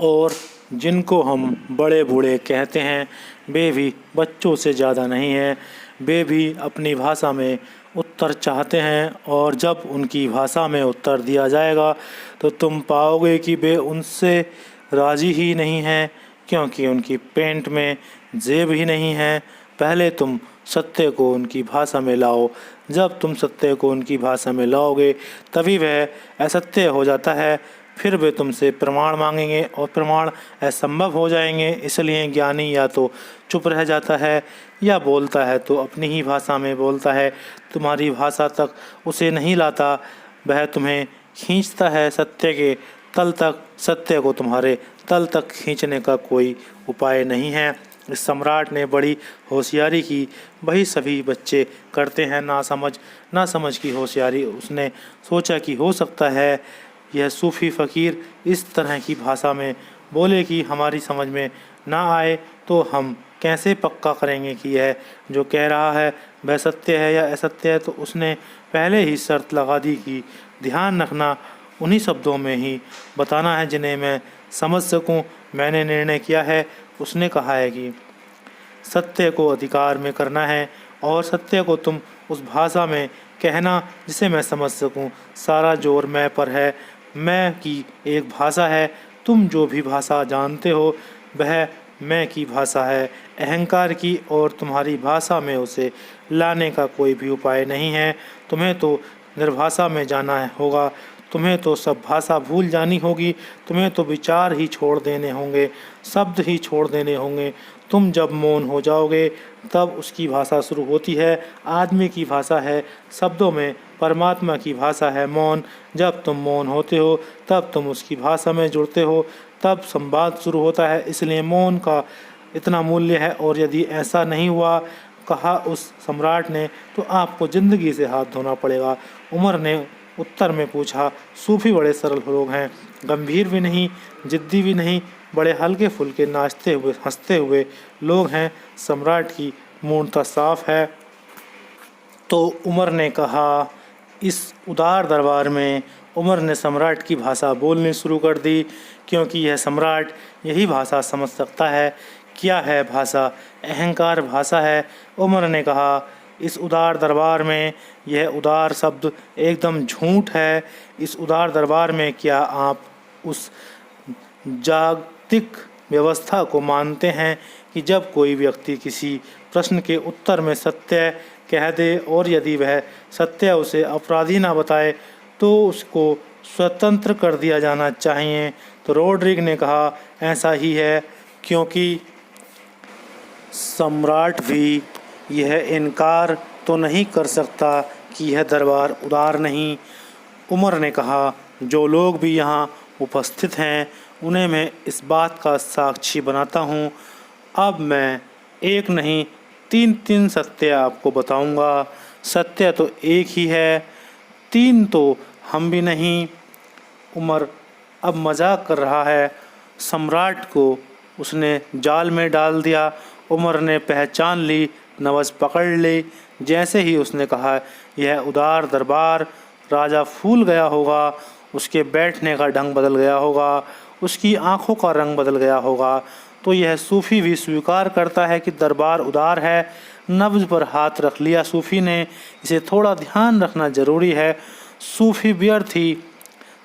और जिनको हम बड़े बूढ़े कहते हैं वे भी बच्चों से ज़्यादा नहीं हैं। वे भी अपनी भाषा में उत्तर चाहते हैं, और जब उनकी भाषा में उत्तर दिया जाएगा तो तुम पाओगे कि वे उनसे राज़ी ही नहीं हैं, क्योंकि उनकी पेंट में जेब ही नहीं है। पहले तुम सत्य को उनकी भाषा में लाओ। जब तुम सत्य को उनकी भाषा में लाओगे तभी वह असत्य हो जाता है। फिर वे तुमसे प्रमाण मांगेंगे और प्रमाण असंभव हो जाएंगे। इसलिए ज्ञानी या तो चुप रह जाता है या बोलता है तो अपनी ही भाषा में बोलता है। तुम्हारी भाषा तक उसे नहीं लाता, वह तुम्हें खींचता है सत्य के तल तक। सत्य को तुम्हारे तल तक खींचने का कोई उपाय नहीं है। इस सम्राट ने बड़ी होशियारी की। वही सभी बच्चे करते हैं, ना समझ की होशियारी। उसने सोचा कि हो सकता है यह सूफी फ़कीर इस तरह की भाषा में बोले कि हमारी समझ में ना आए, तो हम कैसे पक्का करेंगे कि यह जो कह रहा है वह सत्य है या असत्य है। तो उसने पहले ही शर्त लगा दी कि ध्यान रखना, उन्हीं शब्दों में ही बताना है जिन्हें मैं समझ सकूं। मैंने निर्णय किया है, उसने कहा है कि सत्य को अधिकार में करना है और सत्य को तुम उस भाषा में कहना जिसे मैं समझ सकूं। सारा जोर मैं पर है। मैं की एक भाषा है, तुम जो भी भाषा जानते हो वह मैं की भाषा है, अहंकार की, और तुम्हारी भाषा में उसे लाने का कोई भी उपाय नहीं है। तुम्हें तो निर्भाषा में जाना होगा, तुम्हें तो सब भाषा भूल जानी होगी, तुम्हें तो विचार ही छोड़ देने होंगे, शब्द ही छोड़ देने होंगे। तुम जब मौन हो जाओगे तब उसकी भाषा शुरू होती है। आदमी की भाषा है शब्दों में, परमात्मा की भाषा है मौन। जब तुम मौन होते हो तब तुम उसकी भाषा में जुड़ते हो, तब संवाद शुरू होता है। इसलिए मौन का इतना मूल्य है। और यदि ऐसा नहीं हुआ, कहा उस सम्राट ने, तो आपको ज़िंदगी से हाथ धोना पड़ेगा। उमर ने उत्तर में पूछा, सूफी बड़े सरल लोग हैं, गंभीर भी नहीं, जिद्दी भी नहीं, बड़े हल्के फुल्के नाचते हुए हंसते हुए लोग हैं। सम्राट की मूर्खता साफ है। तो उमर ने कहा, इस उदार दरबार में उमर ने सम्राट की भाषा बोलनी शुरू कर दी, क्योंकि यह सम्राट यही भाषा समझ सकता है। क्या है भाषा? अहंकार भाषा है। उमर ने कहा, इस उदार दरबार में यह उदार शब्द एकदम झूठ है। इस उदार दरबार में क्या आप उस जागतिक व्यवस्था को मानते हैं कि जब कोई व्यक्ति किसी प्रश्न के उत्तर में सत्य कह दे और यदि वह सत्य उसे अपराधी ना बताए तो उसको स्वतंत्र कर दिया जाना चाहिए? तो रोड्रिग ने कहा, ऐसा ही है, क्योंकि सम्राट भी यह इनकार तो नहीं कर सकता कि यह दरबार उदार नहीं। उमर ने कहा, जो लोग भी यहाँ उपस्थित हैं उन्हें मैं इस बात का साक्षी बनाता हूँ। अब मैं एक नहीं 3 सत्य आपको बताऊंगा। सत्य तो एक ही है, 3 तो हम भी नहीं। उमर अब मजाक कर रहा है। सम्राट को उसने जाल में डाल दिया। उमर ने पहचान ली, नवज पकड़ ली। जैसे ही उसने कहा यह उदार दरबार, राजा फूल गया होगा, उसके बैठने का ढंग बदल गया होगा, उसकी आंखों का रंग बदल गया होगा। तो यह सूफ़ी भी स्वीकार करता है कि दरबार उदार है। नब्ज़ पर हाथ रख लिया सूफ़ी ने। इसे थोड़ा ध्यान रखना ज़रूरी है। सूफ़ी व्यर्थ ही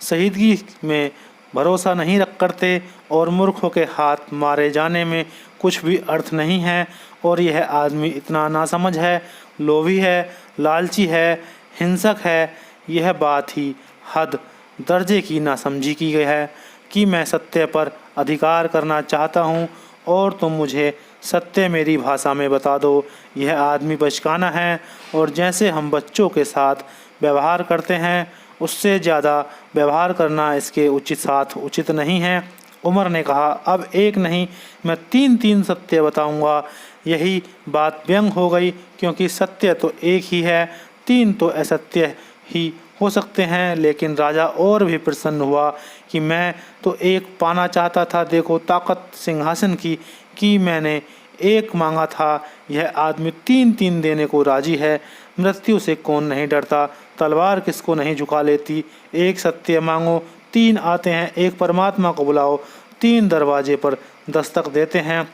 शहीदगी में भरोसा नहीं रख करते और मूर्खों के हाथ मारे जाने में कुछ भी अर्थ नहीं है। और यह आदमी इतना नासमझ है, लोभी है, लालची है, हिंसक है। यह बात ही हद दर्जे की नासमझी की गई है कि मैं सत्य पर अधिकार करना चाहता हूँ और तुम मुझे सत्य मेरी भाषा में बता दो। यह आदमी बचकाना है और जैसे हम बच्चों के साथ व्यवहार करते हैं उससे ज़्यादा व्यवहार करना इसके उचित नहीं है। उमर ने कहा अब एक नहीं मैं 3 सत्य बताऊंगा। यही बात व्यंग हो गई क्योंकि सत्य तो एक ही है, 3 तो असत्य ही हो सकते हैं। लेकिन राजा और भी प्रसन्न हुआ कि मैं तो एक पाना चाहता था, देखो ताकत सिंहासन की कि मैंने एक मांगा था। यह आदमी 3 देने को राजी है। मृत्यु से कौन नहीं डरता, तलवार किसको नहीं झुका लेती। एक सत्य मांगो, 3 आते हैं। एक परमात्मा को बुलाओ, 3 दरवाजे पर दस्तक देते हैं।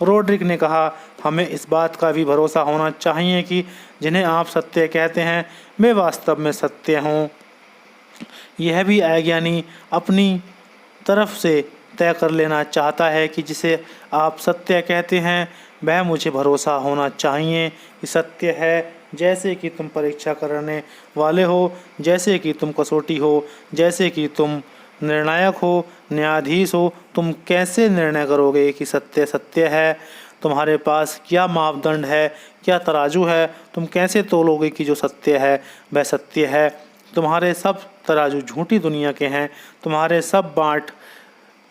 रोड्रिक ने कहा हमें इस बात का भी भरोसा होना चाहिए कि जिन्हें आप सत्य कहते हैं वे वास्तव में सत्य हों। यह भी अज्ञानी अपनी तरफ से तय कर लेना चाहता है कि जिसे आप सत्य कहते हैं वह मुझे भरोसा होना चाहिए कि सत्य है। जैसे कि तुम परीक्षा करने वाले हो, जैसे कि तुम कसौटी हो, जैसे कि तुम निर्णायक हो, न्यायाधीश हो। तुम कैसे निर्णय करोगे कि सत्य सत्य है? तुम्हारे पास क्या मापदंड है, क्या तराजू है? तुम कैसे तोलोगे कि जो सत्य है वह सत्य है? तुम्हारे सब तराजू झूठी दुनिया के हैं, तुम्हारे सब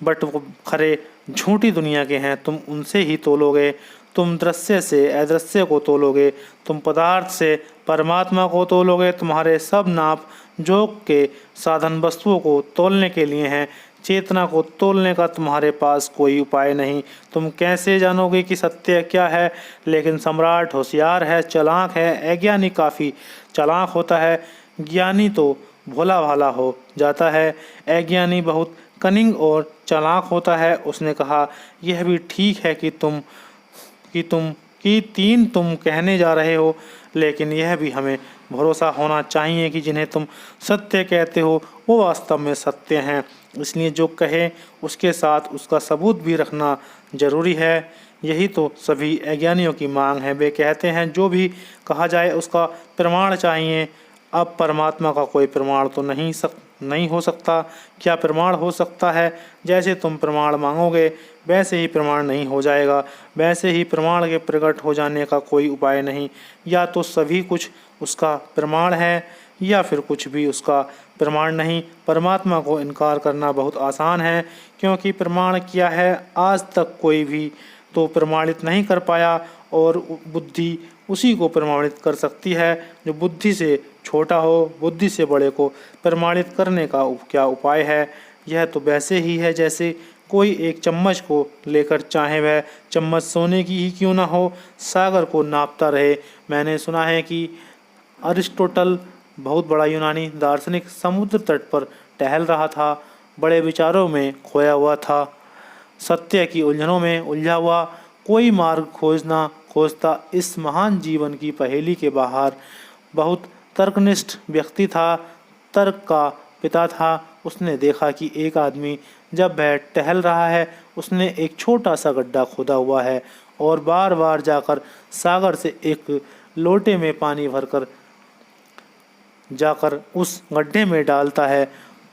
बट खरे झूठी दुनिया के हैं। तुम उनसे ही तोलोगे, तुम दृश्य से अदृश्य को तोलोगे, तुम पदार्थ से परमात्मा को तोलोगे। तुम्हारे सब नाप जोक के साधन वस्तुओं को तोलने के लिए हैं, चेतना को तोलने का तुम्हारे पास कोई उपाय नहीं। तुम कैसे जानोगे कि सत्य क्या है? लेकिन सम्राट होशियार है, चालाक है। अज्ञानी काफ़ी चालाक होता है, ज्ञानी तो भोला भाला हो जाता है। अज्ञानी बहुत कनिंग और चालाक होता है। उसने कहा यह भी ठीक है कि 3 तुम कहने जा रहे हो, लेकिन यह भी हमें भरोसा होना चाहिए कि जिन्हें तुम सत्य कहते हो वो वास्तव में सत्य हैं। इसलिए जो कहे उसके साथ उसका सबूत भी रखना जरूरी है। यही तो सभी अज्ञानियों की मांग है। वे कहते हैं जो भी कहा जाए उसका प्रमाण चाहिए। अब परमात्मा का कोई प्रमाण तो नहीं हो सकता। क्या प्रमाण हो सकता है? जैसे तुम प्रमाण मांगोगे वैसे ही प्रमाण नहीं हो जाएगा, वैसे ही प्रमाण के प्रकट हो जाने का कोई उपाय नहीं। या तो सभी कुछ उसका प्रमाण है या फिर कुछ भी उसका प्रमाण नहीं। परमात्मा को इनकार करना बहुत आसान है क्योंकि प्रमाण क्या है आज तक कोई भी तो प्रमाणित नहीं कर पाया और बुद्धि उसी को प्रमाणित कर सकती है जो बुद्धि से छोटा हो। बुद्धि से बड़े को प्रमाणित करने का क्या उपाय है? यह तो वैसे ही है जैसे कोई एक चम्मच को लेकर चाहे वह चम्मच सोने की ही क्यों ना हो, सागर को नापता रहे। मैंने सुना है कि अरिस्टोटल बहुत बड़ा यूनानी दार्शनिक समुद्र तट पर टहल रहा था, बड़े विचारों में खोया हुआ था, सत्य की उलझनों में उलझा हुआ, कोई मार्ग खोजता इस महान जीवन की पहेली के बाहर। बहुत तर्कनिष्ठ व्यक्ति था, तर्क का पिता था। उसने देखा कि एक आदमी जब वह टहल रहा है उसने एक छोटा सा गड्ढा खोदा हुआ है और बार बार जाकर सागर से एक लोटे में पानी भरकर जाकर उस गड्ढे में डालता है।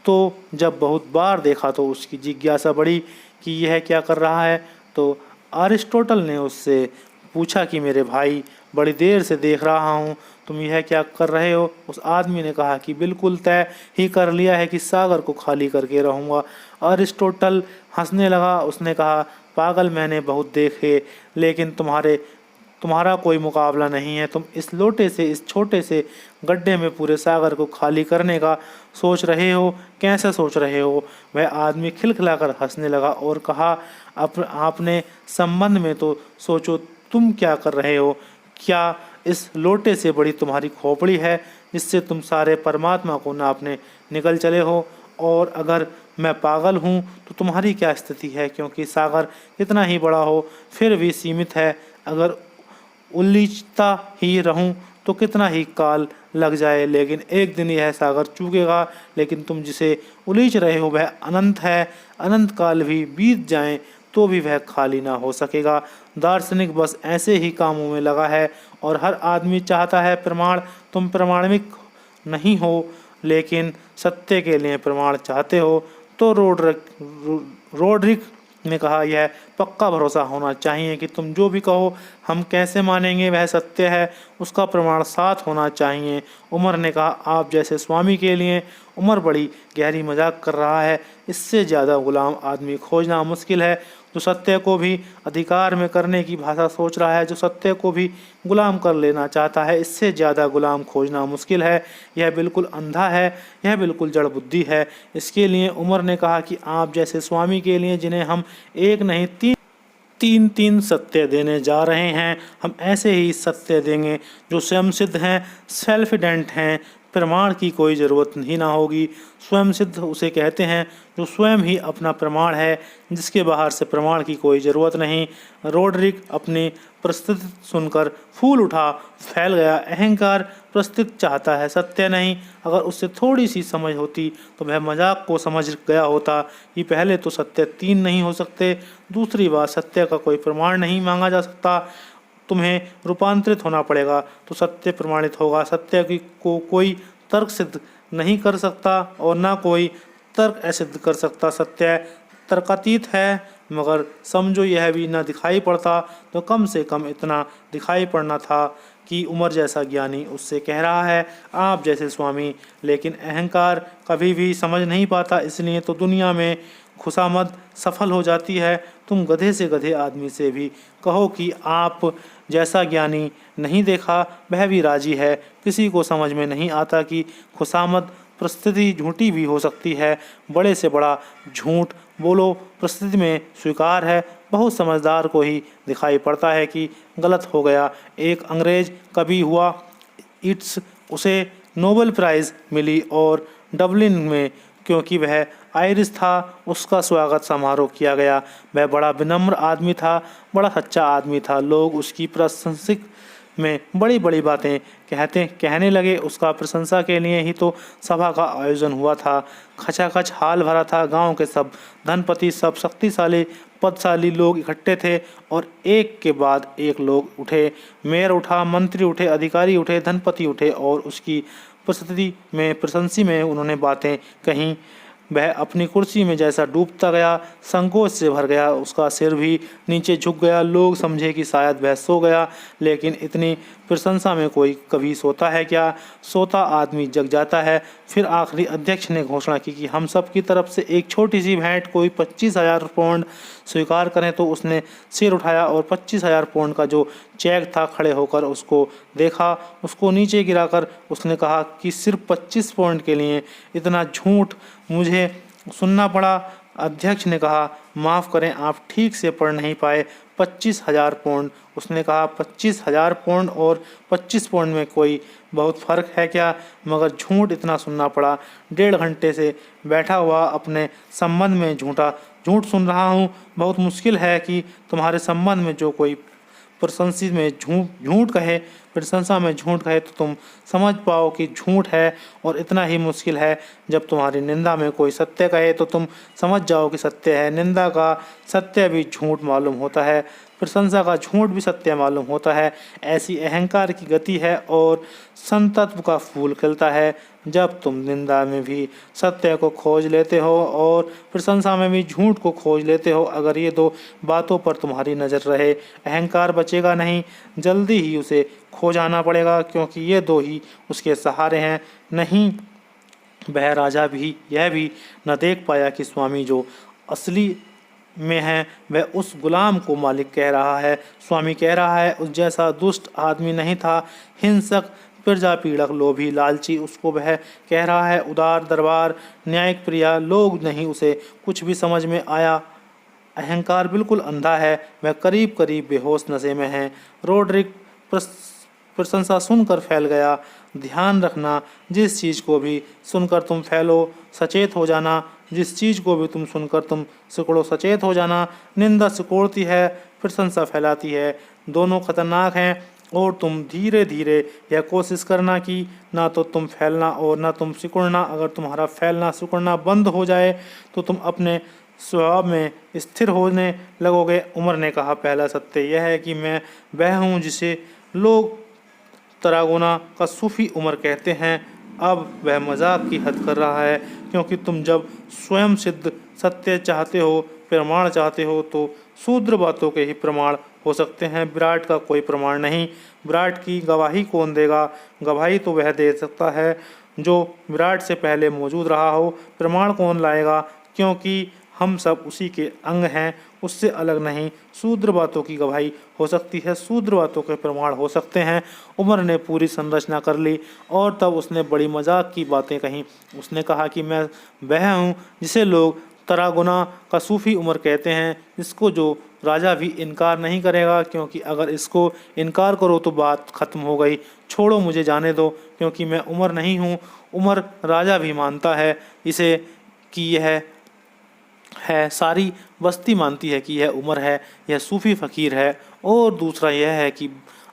तो जब बहुत बार देखा तो उसकी जिज्ञासा बढ़ी कि यह क्या कर रहा है। तो अरिस्टोटल ने उससे पूछा कि मेरे भाई बड़ी देर से देख रहा हूँ, तुम यह क्या कर रहे हो? उस आदमी ने कहा कि बिल्कुल तय ही कर लिया है कि सागर को खाली करके रहूँगा। अरिस्टोटल हंसने लगा। उसने कहा, पागल मैंने बहुत देखे, लेकिन तुम्हारा कोई मुकाबला नहीं है। तुम इस लोटे से, इस छोटे से गड्ढे में पूरे सागर को खाली करने का सोच रहे हो। कैसे सोच रहे हो? वह आदमी खिलखिलाकर हंसने लगा और कहा, आपने संबंध में तो सोचो, तुम क्या कर रहे हो? क्या इस लोटे से बड़ी तुम्हारी खोपड़ी है, जिससे तुम सारे परमात्मा को नापने निकल चले हो? और अगर मैं पागल हूँ तो तुम्हारी क्या स्थिति है? क्योंकि सागर कितना ही बड़ा हो फिर भी सीमित है। अगर उलीचता ही रहूं तो कितना ही काल लग जाए, लेकिन एक दिन यह सागर चूकेगा। लेकिन तुम जिसे उलीच रहे हो वह अनंत है। अनंत काल भी बीत जाएं तो भी वह खाली ना हो सकेगा। दार्शनिक बस ऐसे ही कामों में लगा है और हर आदमी चाहता है प्रमाण। तुम प्रमाणिक नहीं हो, लेकिन सत्य के लिए प्रमाण चाहते हो। तो रोड्रिक ने कहा, यह पक्का भरोसा होना चाहिए कि तुम जो भी कहो हम कैसे मानेंगे वह सत्य है, उसका प्रमाण साथ होना चाहिए। उमर ने कहा, आप जैसे स्वामी के लिए। उमर बड़ी गहरी मजाक कर रहा है। इससे ज़्यादा गुलाम आदमी खोजना मुश्किल है, जो सत्य को भी अधिकार में करने की भाषा सोच रहा है, जो सत्य को भी गुलाम कर लेना चाहता है। इससे ज़्यादा गुलाम खोजना मुश्किल है। यह बिल्कुल अंधा है, यह बिल्कुल जड़ बुद्धि है। इसके लिए उमर ने कहा कि आप जैसे स्वामी के लिए, जिन्हें हम एक नहीं तीन तीन सत्य देने जा रहे हैं, हम ऐसे ही सत्य देंगे जो स्वयं सिद्ध हैं, सेल्फ एविडेंट हैं, प्रमाण की कोई ज़रूरत ही ना होगी। स्वयं सिद्ध उसे कहते हैं जो स्वयं ही अपना प्रमाण है, जिसके बाहर से प्रमाण की कोई ज़रूरत नहीं। रोड्रिक अपनी प्रस्तुति सुनकर फूल उठा, फैल गया। अहंकार प्रस्तुति चाहता है, सत्य नहीं। अगर उससे थोड़ी सी समझ होती तो वह मजाक को समझ गया होता कि पहले तो सत्य तीन नहीं हो सकते, दूसरी बात सत्य का कोई प्रमाण नहीं मांगा जा सकता। तुम्हें रूपांतरित होना पड़ेगा तो सत्य प्रमाणित होगा। सत्य को कोई तर्क सिद्ध नहीं कर सकता और ना कोई तर्क असिद्ध कर सकता। सत्य तर्कातीत है, मगर समझो यह भी न दिखाई पड़ता तो कम से कम इतना दिखाई पड़ना था कि उमर जैसा ज्ञानी उससे कह रहा है, आप जैसे स्वामी। लेकिन अहंकार कभी भी समझ नहीं पाता, इसलिए तो दुनिया में खुशामद सफल हो जाती है। तुम गधे से गधे आदमी से भी कहो कि आप जैसा ज्ञानी नहीं देखा, वह भी राजी है। किसी को समझ में नहीं आता कि खुशामद परिस्थिति झूठी भी हो सकती है। बड़े से बड़ा झूठ बोलो, परिस्थिति में स्वीकार है। बहुत समझदार को ही दिखाई पड़ता है कि गलत हो गया। एक अंग्रेज कवि हुआ इट्स, उसे नोबेल प्राइज़ मिली और डबलिन में, क्योंकि वह आयरिश था, उसका स्वागत समारोह किया गया। वह बड़ा विनम्र आदमी था, बड़ा सच्चा आदमी था। लोग उसकी प्रशंसिक में बड़ी बड़ी बातें कहने लगे। उसका प्रशंसा के लिए ही तो सभा का आयोजन हुआ था। खचाखच हाल भरा था। गांव के सब धनपति, सब शक्तिशाली पदशाली लोग इकट्ठे थे और एक के बाद एक लोग उठे। मेयर उठा, मंत्री उठे, अधिकारी उठे, धनपति उठे और उसकी प्रशंसा में उन्होंने बातें कहीं। वह अपनी कुर्सी में जैसा डूबता गया, संकोच से भर गया, उसका सिर भी नीचे झुक गया। लोग समझे कि शायद वह सो गया, लेकिन इतनी प्रशंसा में कोई कभी सोता है क्या? सोता आदमी जग जाता है। फिर आखिरी अध्यक्ष ने घोषणा की कि हम सब की तरफ से एक छोटी सी भेंट, कोई 25,000 पाउंड स्वीकार करें। तो उसने सिर उठाया और 25,000 पाउंड का जो चेक था, खड़े होकर उसको देखा, उसको नीचे गिराकर उसने कहा कि सिर्फ 25 पाउंड के लिए इतना झूठ मुझे सुनना पड़ा। अध्यक्ष ने कहा, माफ़ करें, आप ठीक से पढ़ नहीं पाए। 25,000 पाउंड। उसने कहा, 25,000 पाउंड और 25 पाउंड में कोई बहुत फ़र्क है क्या? मगर झूठ इतना सुनना पड़ा। 1.5 घंटे से बैठा हुआ अपने संबंध में झूठ सुन रहा हूँ। बहुत मुश्किल है कि तुम्हारे संबंध में जो कोई प्रशंसा में झूठ कहे तो तुम समझ पाओ कि झूठ है, और इतना ही मुश्किल है जब तुम्हारी निंदा में कोई सत्य कहे तो तुम समझ जाओ कि सत्य है। निंदा का सत्य भी झूठ मालूम होता है। प्रशंसा का झूठ भी सत्य मालूम होता है। ऐसी अहंकार की गति है और संतत्व का फूल खिलता है जब तुम निंदा में भी सत्य को खोज लेते हो और प्रशंसा में भी झूठ को खोज लेते हो। अगर ये दो बातों पर तुम्हारी नज़र रहे, अहंकार बचेगा नहीं, जल्दी ही उसे खो जाना पड़ेगा, क्योंकि ये दो ही उसके सहारे हैं। नहीं, वह राजा भी यह भी न देख पाया कि स्वामी जो असली में है वह उस गुलाम को मालिक कह रहा है। स्वामी कह रहा है उस जैसा दुष्ट आदमी नहीं था, हिंसक, प्रजा पीड़क, लोभी, लालची। उसको वह कह रहा है उदार, दरबार, न्यायिक, प्रिया। लोग नहीं, उसे कुछ भी समझ में आया। अहंकार बिल्कुल अंधा है, वह करीब करीब बेहोश नशे में है। रोड्रिक प्रशंसा सुनकर फैल गया। ध्यान रखना, जिस चीज़ को भी सुनकर तुम फैलो, सचेत हो जाना। जिस चीज़ को भी तुम सुनकर तुम सिकुड़ो, सचेत हो जाना। निंदा सिकोड़ती है, प्रशंसा फैलाती है। दोनों खतरनाक हैं और तुम धीरे धीरे यह कोशिश करना कि ना तो तुम फैलना और ना तुम सिकुड़ना। अगर तुम्हारा फैलना सिकुड़ना बंद हो जाए तो तुम अपने स्वभाव में स्थिर होने लगोगे। उमर ने कहा, पहला सत्य यह है कि मैं वह हूँ जिसे लोग तरागुना का सूफी उमर कहते हैं। अब वह मजाक की हद कर रहा है, क्योंकि तुम जब स्वयं सिद्ध सत्य चाहते हो, प्रमाण चाहते हो, तो शूद्र बातों के ही प्रमाण हो सकते हैं, विराट का कोई प्रमाण नहीं। विराट की गवाही कौन देगा? गवाही तो वह दे सकता है जो विराट से पहले मौजूद रहा हो। प्रमाण कौन लाएगा? क्योंकि हम सब उसी के अंग हैं, उससे अलग नहीं। शूद्र बातों की गवाही हो सकती है, शूद्र बातों के प्रमाण हो सकते हैं। उमर ने पूरी संरचना कर ली और तब उसने बड़ी मजाक की बातें कहीं। उसने कहा कि मैं वह हूँ जिसे लोग तरागुना का सूफी उमर कहते हैं, इसको जो राजा भी इनकार नहीं करेगा, क्योंकि अगर इसको इनकार करो तो बात खत्म हो गई। छोड़ो, मुझे जाने दो, क्योंकि मैं उमर नहीं हूँ। उमर राजा भी मानता है इसे कि यह है, सारी बस्ती मानती है कि यह उमर है, यह सूफी फ़कीर है। और दूसरा यह है कि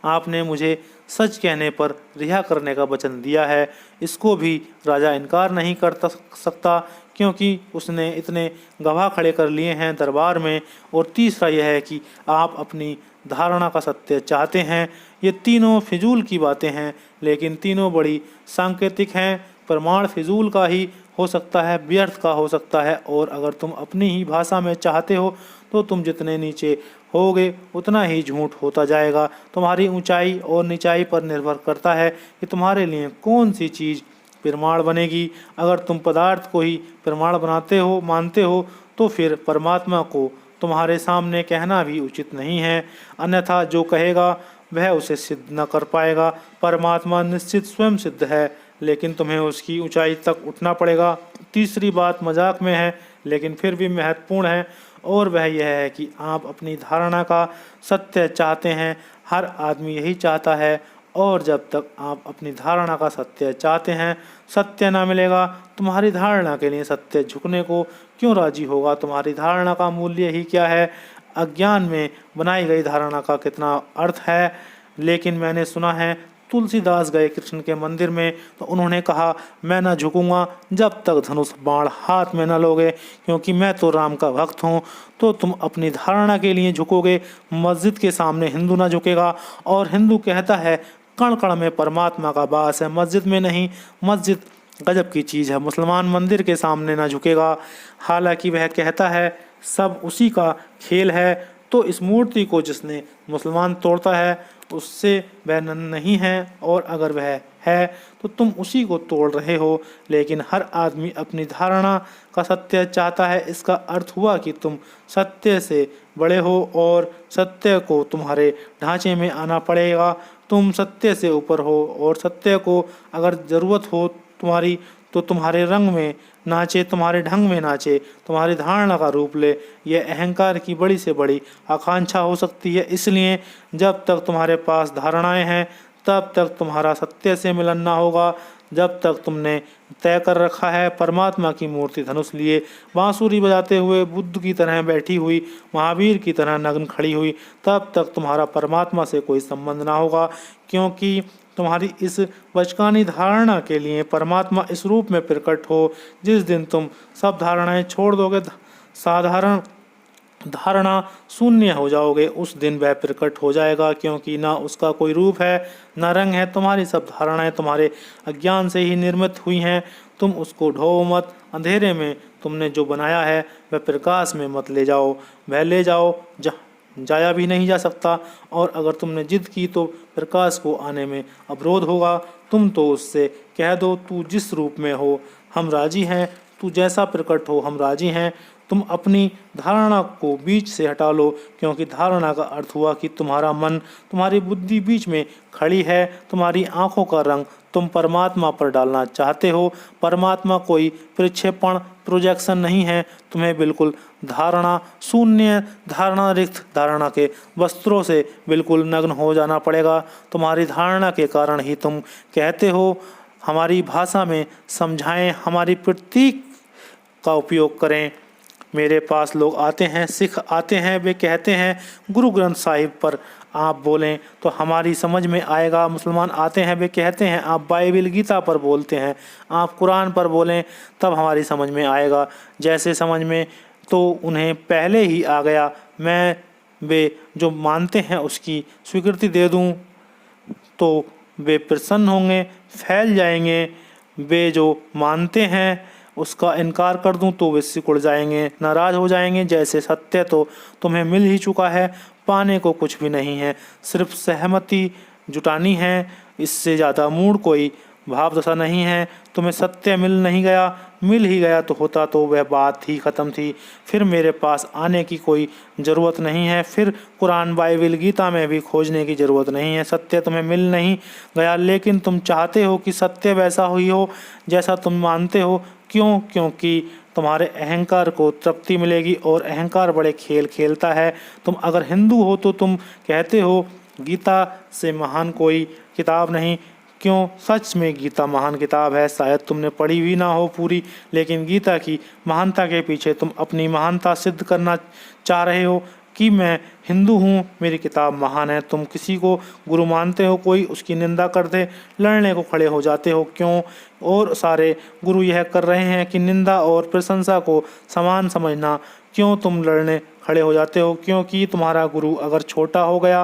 आपने मुझे सच कहने पर रिहा करने का वचन दिया है, इसको भी राजा इनकार नहीं कर सकता, क्योंकि उसने इतने गवाह खड़े कर लिए हैं दरबार में। और तीसरा यह है कि आप अपनी धारणा का सत्य चाहते हैं। ये तीनों फिजूल की बातें हैं, लेकिन तीनों बड़ी सांकेतिक हैं। प्रमाण फिजूल का ही हो सकता है, व्यर्थ का हो सकता है। और अगर तुम अपनी ही भाषा में चाहते हो तो तुम जितने नीचे होगे उतना ही झूठ होता जाएगा। तुम्हारी ऊंचाई और नीचाई पर निर्भर करता है कि तुम्हारे लिए कौन सी चीज़ प्रमाण बनेगी। अगर तुम पदार्थ को ही प्रमाण बनाते हो, मानते हो, तो फिर परमात्मा को तुम्हारे सामने कहना भी उचित नहीं है, अन्यथा जो कहेगा वह उसे सिद्ध न कर पाएगा। परमात्मा निश्चित स्वयं सिद्ध है, लेकिन तुम्हें उसकी ऊंचाई तक उठना पड़ेगा। तीसरी बात मजाक में है, लेकिन फिर भी महत्वपूर्ण है, और वह यह है कि आप अपनी धारणा का सत्य चाहते हैं। हर आदमी यही चाहता है, और जब तक आप अपनी धारणा का सत्य चाहते हैं, सत्य ना मिलेगा। तुम्हारी धारणा के लिए सत्य झुकने को क्यों राजी होगा? तुम्हारी धारणा का मूल्य ही क्या है? अज्ञान में बनाई गई धारणा का कितना अर्थ है। लेकिन मैंने सुना है तुलसीदास गए कृष्ण के मंदिर में तो उन्होंने कहा, मैं न झुकूंगा जब तक धनुष बाण हाथ में न लोगे, क्योंकि मैं तो राम का भक्त हूँ। तो तुम अपनी धारणा के लिए झुकोगे। मस्जिद के सामने हिंदू न झुकेगा, और हिंदू कहता है कण कण में परमात्मा का वास है, मस्जिद में नहीं। मस्जिद गजब की चीज़ है। मुसलमान मंदिर के सामने न झुकेगा, हालांकि वह कहता है सब उसी का खेल है। तो इस मूर्ति को जिसने मुसलमान तोड़ता है उससे वह नहीं है, और अगर वह है तो तुम उसी को तोड़ रहे हो। लेकिन हर आदमी अपनी धारणा का सत्य चाहता है। इसका अर्थ हुआ कि तुम सत्य से बड़े हो और सत्य को तुम्हारे ढांचे में आना पड़ेगा। तुम सत्य से ऊपर हो, और सत्य को अगर ज़रूरत हो तुम्हारी तो तुम्हारे रंग में नाचे, तुम्हारे ढंग में नाचे, तुम्हारी धारणा का रूप ले। यह अहंकार की बड़ी से बड़ी आकांक्षा हो सकती है। इसलिए जब तक तुम्हारे पास धारणाएं हैं तब तक तुम्हारा सत्य से मिलन ना होगा। जब तक तुमने तय कर रखा है परमात्मा की मूर्ति धनुष लिए बांसुरी बजाते हुए बुद्ध की तरह बैठी हुई, महावीर की तरह नग्न खड़ी हुई, तब तक तुम्हारा परमात्मा से कोई संबंध ना होगा, क्योंकि तुम्हारी इस बचकानी धारणा के लिए परमात्मा इस रूप में प्रकट हो। जिस दिन तुम सब धारणाएं छोड़ दोगे, साधारण धारणा शून्य हो जाओगे। उस दिन वह प्रकट हो जाएगा, क्योंकि ना उसका कोई रूप है ना रंग है। तुम्हारी सब धारणाएं तुम्हारे अज्ञान से ही निर्मित हुई हैं। तुम उसको ढो मत। अंधेरे में तुमने जो बनाया है वह प्रकाश में मत ले जाओ। वह ले जाओ जाया भी नहीं जा सकता, और अगर तुमने जिद की तो प्रकाश को आने में अवरोध होगा। तुम तो उससे कह दो, तू जिस रूप में हो हम राजी हैं, तू जैसा प्रकट हो हम राजी हैं। तुम अपनी धारणा को बीच से हटा लो, क्योंकि धारणा का अर्थ हुआ कि तुम्हारा मन, तुम्हारी बुद्धि बीच में खड़ी है। तुम्हारी आंखों का रंग तुम परमात्मा पर डालना चाहते हो। परमात्मा कोई प्रक्षेपण प्रोजेक्शन नहीं है। तुम्हें बिल्कुल धारणा शून्य, धारणा रिक्त, धारणा के वस्त्रों से बिल्कुल नग्न हो जाना पड़ेगा। तुम्हारी धारणा के कारण ही तुम कहते हो हमारी भाषा में समझाएं, हमारी प्रतीक का उपयोग करें। मेरे पास लोग आते हैं, सिख आते हैं, वे कहते हैं गुरु ग्रंथ साहिब पर आप बोलें तो हमारी समझ में आएगा। मुसलमान आते हैं, वे कहते हैं आप बाइबिल गीता पर बोलते हैं, आप कुरान पर बोलें तब हमारी समझ में आएगा। जैसे समझ में तो उन्हें पहले ही आ गया। मैं वे जो मानते हैं उसकी स्वीकृति दे दूं तो वे प्रसन्न होंगे, फैल जाएंगे। वे जो मानते हैं उसका इनकार कर दूं तो वे सिकुड़ जाएंगे, नाराज हो जाएंगे। जैसे सत्य तो तुम्हें मिल ही चुका है, पाने को कुछ भी नहीं है, सिर्फ सहमति जुटानी है। इससे ज़्यादा मूड कोई भाव दशा नहीं है। तुम्हें सत्य मिल नहीं गया, मिल ही गया तो होता तो वह बात ही ख़त्म थी। फिर मेरे पास आने की कोई ज़रूरत नहीं है, फिर कुरान बाइबिल गीता में भी खोजने की ज़रूरत नहीं है। सत्य तुम्हें मिल नहीं गया, लेकिन तुम चाहते हो कि सत्य वैसा ही हो जैसा तुम मानते हो। क्यों? क्योंकि तुम्हारे अहंकार को तृप्ति मिलेगी, और अहंकार बड़े खेल खेलता है। तुम अगर हिंदू हो तो तुम कहते हो गीता से महान कोई किताब नहीं। क्यों? सच में गीता महान किताब है। शायद तुमने पढ़ी भी ना हो पूरी, लेकिन गीता की महानता के पीछे तुम अपनी महानता सिद्ध करना चाह रहे हो कि मैं हिंदू हूँ, मेरी किताब महान है। तुम किसी को गुरु मानते हो, कोई उसकी निंदा कर दे, लड़ने को खड़े हो जाते हो। क्यों? और सारे गुरु यह कर रहे हैं कि निंदा और प्रशंसा को समान समझना। क्यों तुम लड़ने खड़े हो जाते हो? क्योंकि तुम्हारा गुरु अगर छोटा हो गया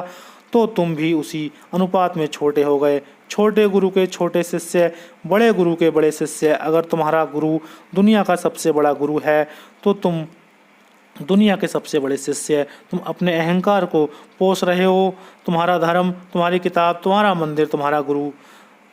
तो तुम भी उसी अनुपात में छोटे हो गए। छोटे गुरु के छोटे शिष्य, बड़े गुरु के बड़े शिष्य। अगर तुम्हारा गुरु दुनिया का सबसे बड़ा गुरु है तो तुम दुनिया के सबसे बड़े शिष्य। तुम अपने अहंकार को पोष रहे हो। तुम्हारा धर्म, तुम्हारी किताब, तुम्हारा मंदिर, तुम्हारा गुरु,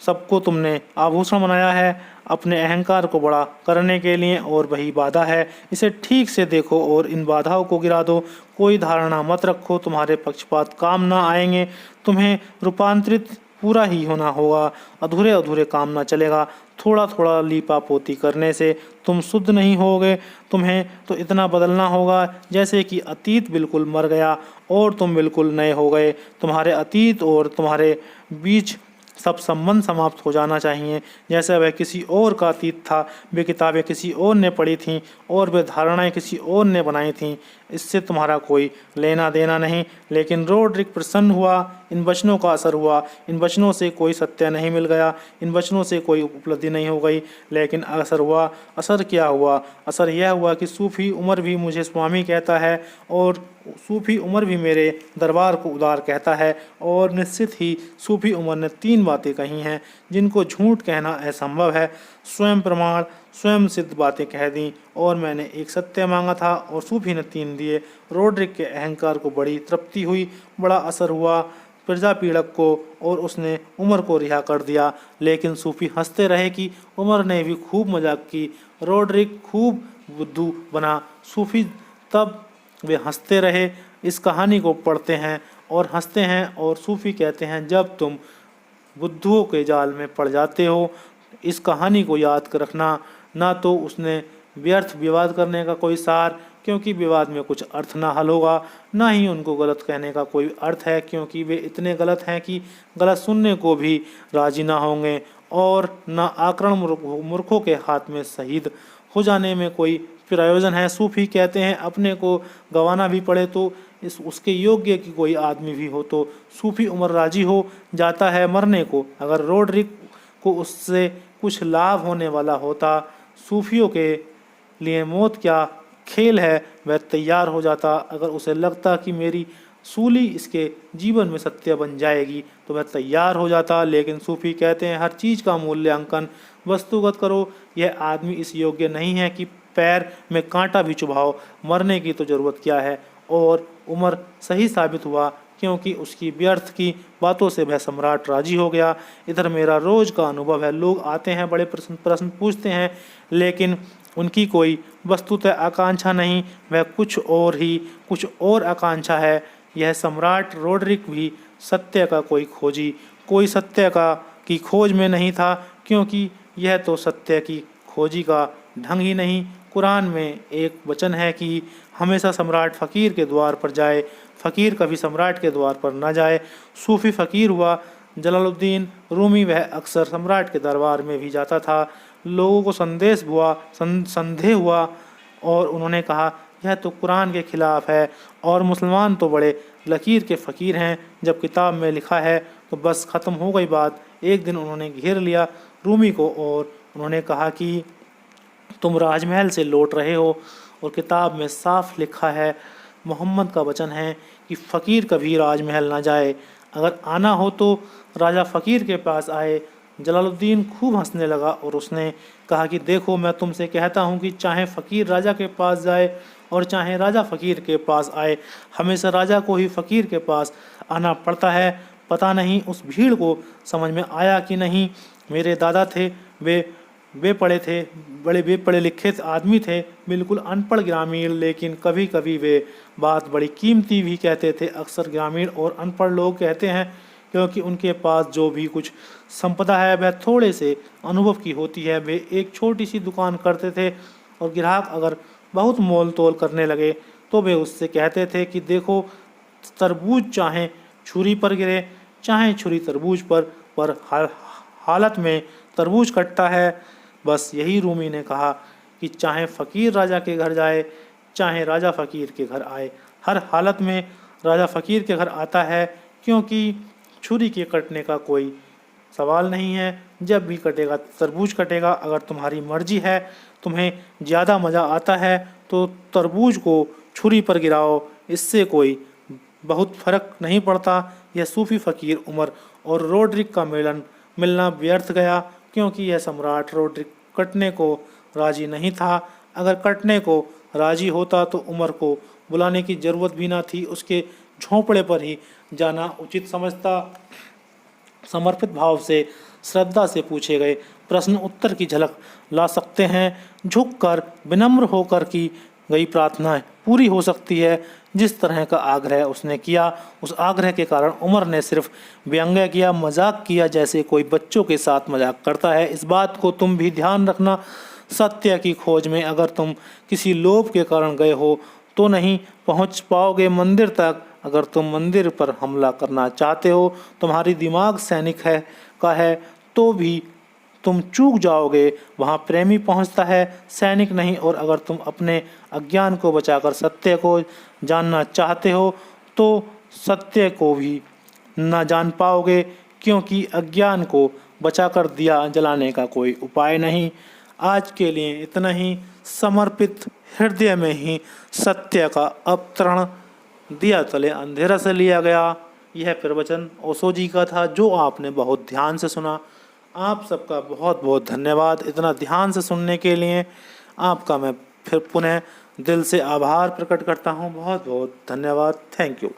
सबको तुमने आभूषण बनाया है अपने अहंकार को बड़ा करने के लिए, और वही बाधा है। इसे ठीक से देखो और इन बाधाओं को गिरा दो। कोई धारणा मत रखो, तुम्हारे पक्षपात काम ना आएंगे। तुम्हें रूपांतरित पूरा ही होना होगा, अधूरे अधूरे काम ना चलेगा। थोड़ा थोड़ा लीपा पोती करने से तुम शुद्ध नहीं होगे। तुम्हें तो इतना बदलना होगा जैसे कि अतीत बिल्कुल मर गया और तुम बिल्कुल नए हो गए। तुम्हारे अतीत और तुम्हारे बीच सब संबंध समाप्त हो जाना चाहिए। जैसे वह किसी और का अतीत था, वे किताबें किसी और ने पढ़ी थीं और वे धारणाएं किसी और ने बनाई थीं। इससे तुम्हारा कोई लेना देना नहीं। लेकिन रोड्रिक प्रसन्न हुआ, इन वचनों का असर हुआ। इन वचनों से कोई सत्य नहीं मिल गया, इन वचनों से कोई उपलब्धि नहीं हो गई, लेकिन असर हुआ। असर क्या हुआ? असर यह हुआ कि सूफी उमर भी मुझे स्वामी कहता है, और सूफी उमर भी मेरे दरबार को उदार कहता है। और निश्चित ही सूफी उमर ने 3 बातें कही हैं जिनको झूठ कहना असंभव है। स्वयं प्रमाण, स्वयं सिद्ध बातें कह दी, और मैंने एक सत्य मांगा था और सूफी ने 3 दिए। रोड्रिक के अहंकार को बड़ी तृप्ति हुई, बड़ा असर हुआ प्रजा पीड़क को, और उसने उमर को रिहा कर दिया। लेकिन सूफी हंसते रहे कि उमर ने भी खूब मजाक की, रोड्रिक खूब बुद्धू बना। सूफी तब वे हंसते रहे। इस कहानी को पढ़ते हैं और हंसते हैं, और सूफी कहते हैं जब तुम बुद्धुओं के जाल में पड़ जाते हो, इस कहानी को याद कर रखना। ना तो उसने व्यर्थ विवाद करने का कोई सार, क्योंकि विवाद में कुछ अर्थ ना हल होगा, ना ही उनको गलत कहने का कोई अर्थ है, क्योंकि वे इतने गलत हैं कि गलत सुनने को भी राजी ना होंगे, और ना आक्रामक मूर्खों के हाथ में शहीद हो जाने में कोई प्रयोजन है। सूफी कहते हैं अपने को गंवाना भी पड़े तो इस उसके योग्य की कोई आदमी भी हो तो सूफी उमर राजी हो जाता है मरने को। अगर रोड्रिक को उससे कुछ लाभ होने वाला होता, सूफियों के लिए मौत क्या खेल है वह तैयार हो जाता। अगर उसे लगता कि मेरी सूली इसके जीवन में सत्य बन जाएगी तो वह तैयार हो जाता। लेकिन सूफी कहते हैं हर चीज़ का मूल्यांकन वस्तुगत करो। यह आदमी इस योग्य नहीं है कि पैर में कांटा भी चुभाओ, मरने की तो ज़रूरत क्या है। और उमर सही साबित हुआ क्योंकि उसकी व्यर्थ की बातों से वह सम्राट राजी हो गया। इधर मेरा रोज़ का अनुभव है, लोग आते हैं, बड़े प्रश्न प्रश्न पूछते हैं, लेकिन उनकी कोई वस्तुतः आकांक्षा नहीं, वह कुछ और आकांक्षा है। यह सम्राट रोडरिक भी सत्य का कोई सत्य की खोज में नहीं था, क्योंकि यह तो सत्य की खोजी का ढंग ही नहीं। कुरान में एक वचन है कि हमेशा सम्राट फ़कीर के द्वार पर जाए, फ़कीर कभी सम्राट के द्वार पर न जाए। सूफी फ़कीर हुआ जलालुद्दीन रूमी, वह अक्सर सम्राट के दरबार में भी जाता था। लोगों को संदेह हुआ और उन्होंने कहा यह तो कुरान के खिलाफ है और मुसलमान तो बड़े लकीर के फ़कीर हैं, जब किताब में लिखा है तो बस ख़त्म हो गई बात। एक दिन उन्होंने घेर लिया रूमी को और उन्होंने कहा कि तुम राजमहल से लौट रहे हो और किताब में साफ लिखा है, मोहम्मद का वचन है कि फ़कीर कभी राजमहल ना जाए, अगर आना हो तो राजा फ़कीर के पास आए। जलालुद्दीन खूब हंसने लगा और उसने कहा कि देखो, मैं तुमसे कहता हूँ कि चाहे फ़कीर राजा के पास जाए और चाहे राजा फ़कीर के पास आए, हमेशा राजा को ही फ़कीर के पास आना पड़ता है। पता नहीं उस भीड़ को समझ में आया कि नहीं। मेरे दादा थे, वे बड़े पढ़े लिखे आदमी थे, बिल्कुल अनपढ़ ग्रामीण, लेकिन कभी कभी वे बात बड़ी कीमती भी कहते थे। अक्सर ग्रामीण और अनपढ़ लोग कहते हैं क्योंकि उनके पास जो भी कुछ संपदा है वह थोड़े से अनुभव की होती है। वे एक छोटी सी दुकान करते थे और ग्राहक अगर बहुत मोल तोल करने लगे तो वे उससे कहते थे कि देखो, तरबूज चाहे छुरी पर गिरे चाहे छुरी तरबूज पर हालत में तरबूज कटता है। बस यही रूमी ने कहा कि चाहे फ़कीर राजा के घर जाए चाहे राजा फ़कीर के घर आए, हर हालत में राजा फ़कीर के घर आता है, क्योंकि छुरी के कटने का कोई सवाल नहीं है। जब भी कटेगा तरबूज कटेगा। अगर तुम्हारी मर्जी है, तुम्हें ज़्यादा मज़ा आता है तो तरबूज को छुरी पर गिराओ, इससे कोई बहुत फ़र्क नहीं पड़ता। यह सूफी फ़कीर उमर और रोडरिक का मिलना व्यर्थ गया, क्योंकि यह सम्राट रोडरिक कटने को राजी नहीं था। अगर कटने को राजी होता तो उमर को बुलाने की ज़रूरत भी ना थी, उसके झोंपड़े पर ही जाना उचित समझता। समर्पित भाव से श्रद्धा से पूछे गए प्रश्न उत्तर की झलक ला सकते हैं। झुककर विनम्र होकर की गई प्रार्थना पूरी हो सकती है। जिस तरह का आग्रह उसने किया, उस आग्रह के कारण उमर ने सिर्फ व्यंग्य किया, मजाक किया, जैसे कोई बच्चों के साथ मजाक करता है। इस बात को तुम भी ध्यान रखना, सत्य की खोज में अगर तुम किसी लोभ के कारण गए हो तो नहीं पहुंच पाओगे मंदिर तक। अगर तुम मंदिर पर हमला करना चाहते हो, तुम्हारी दिमाग सैनिक है तो भी तुम चूक जाओगे। वहाँ प्रेमी पहुँचता है, सैनिक नहीं। और अगर तुम अपने अज्ञान को बचाकर सत्य को जानना चाहते हो तो सत्य को भी न जान पाओगे, क्योंकि अज्ञान को बचाकर दिया जलाने का कोई उपाय नहीं। आज के लिए इतना ही। समर्पित हृदय में ही सत्य का अवतरण दिया तले अंधेरा से लिया गया। यह प्रवचन ओशो जी का था, जो आपने बहुत ध्यान से सुना। आप सबका बहुत बहुत धन्यवाद इतना ध्यान से सुनने के लिए। आपका मैं फिर पुनः दिल से आभार प्रकट करता हूँ। बहुत बहुत धन्यवाद। Thank you.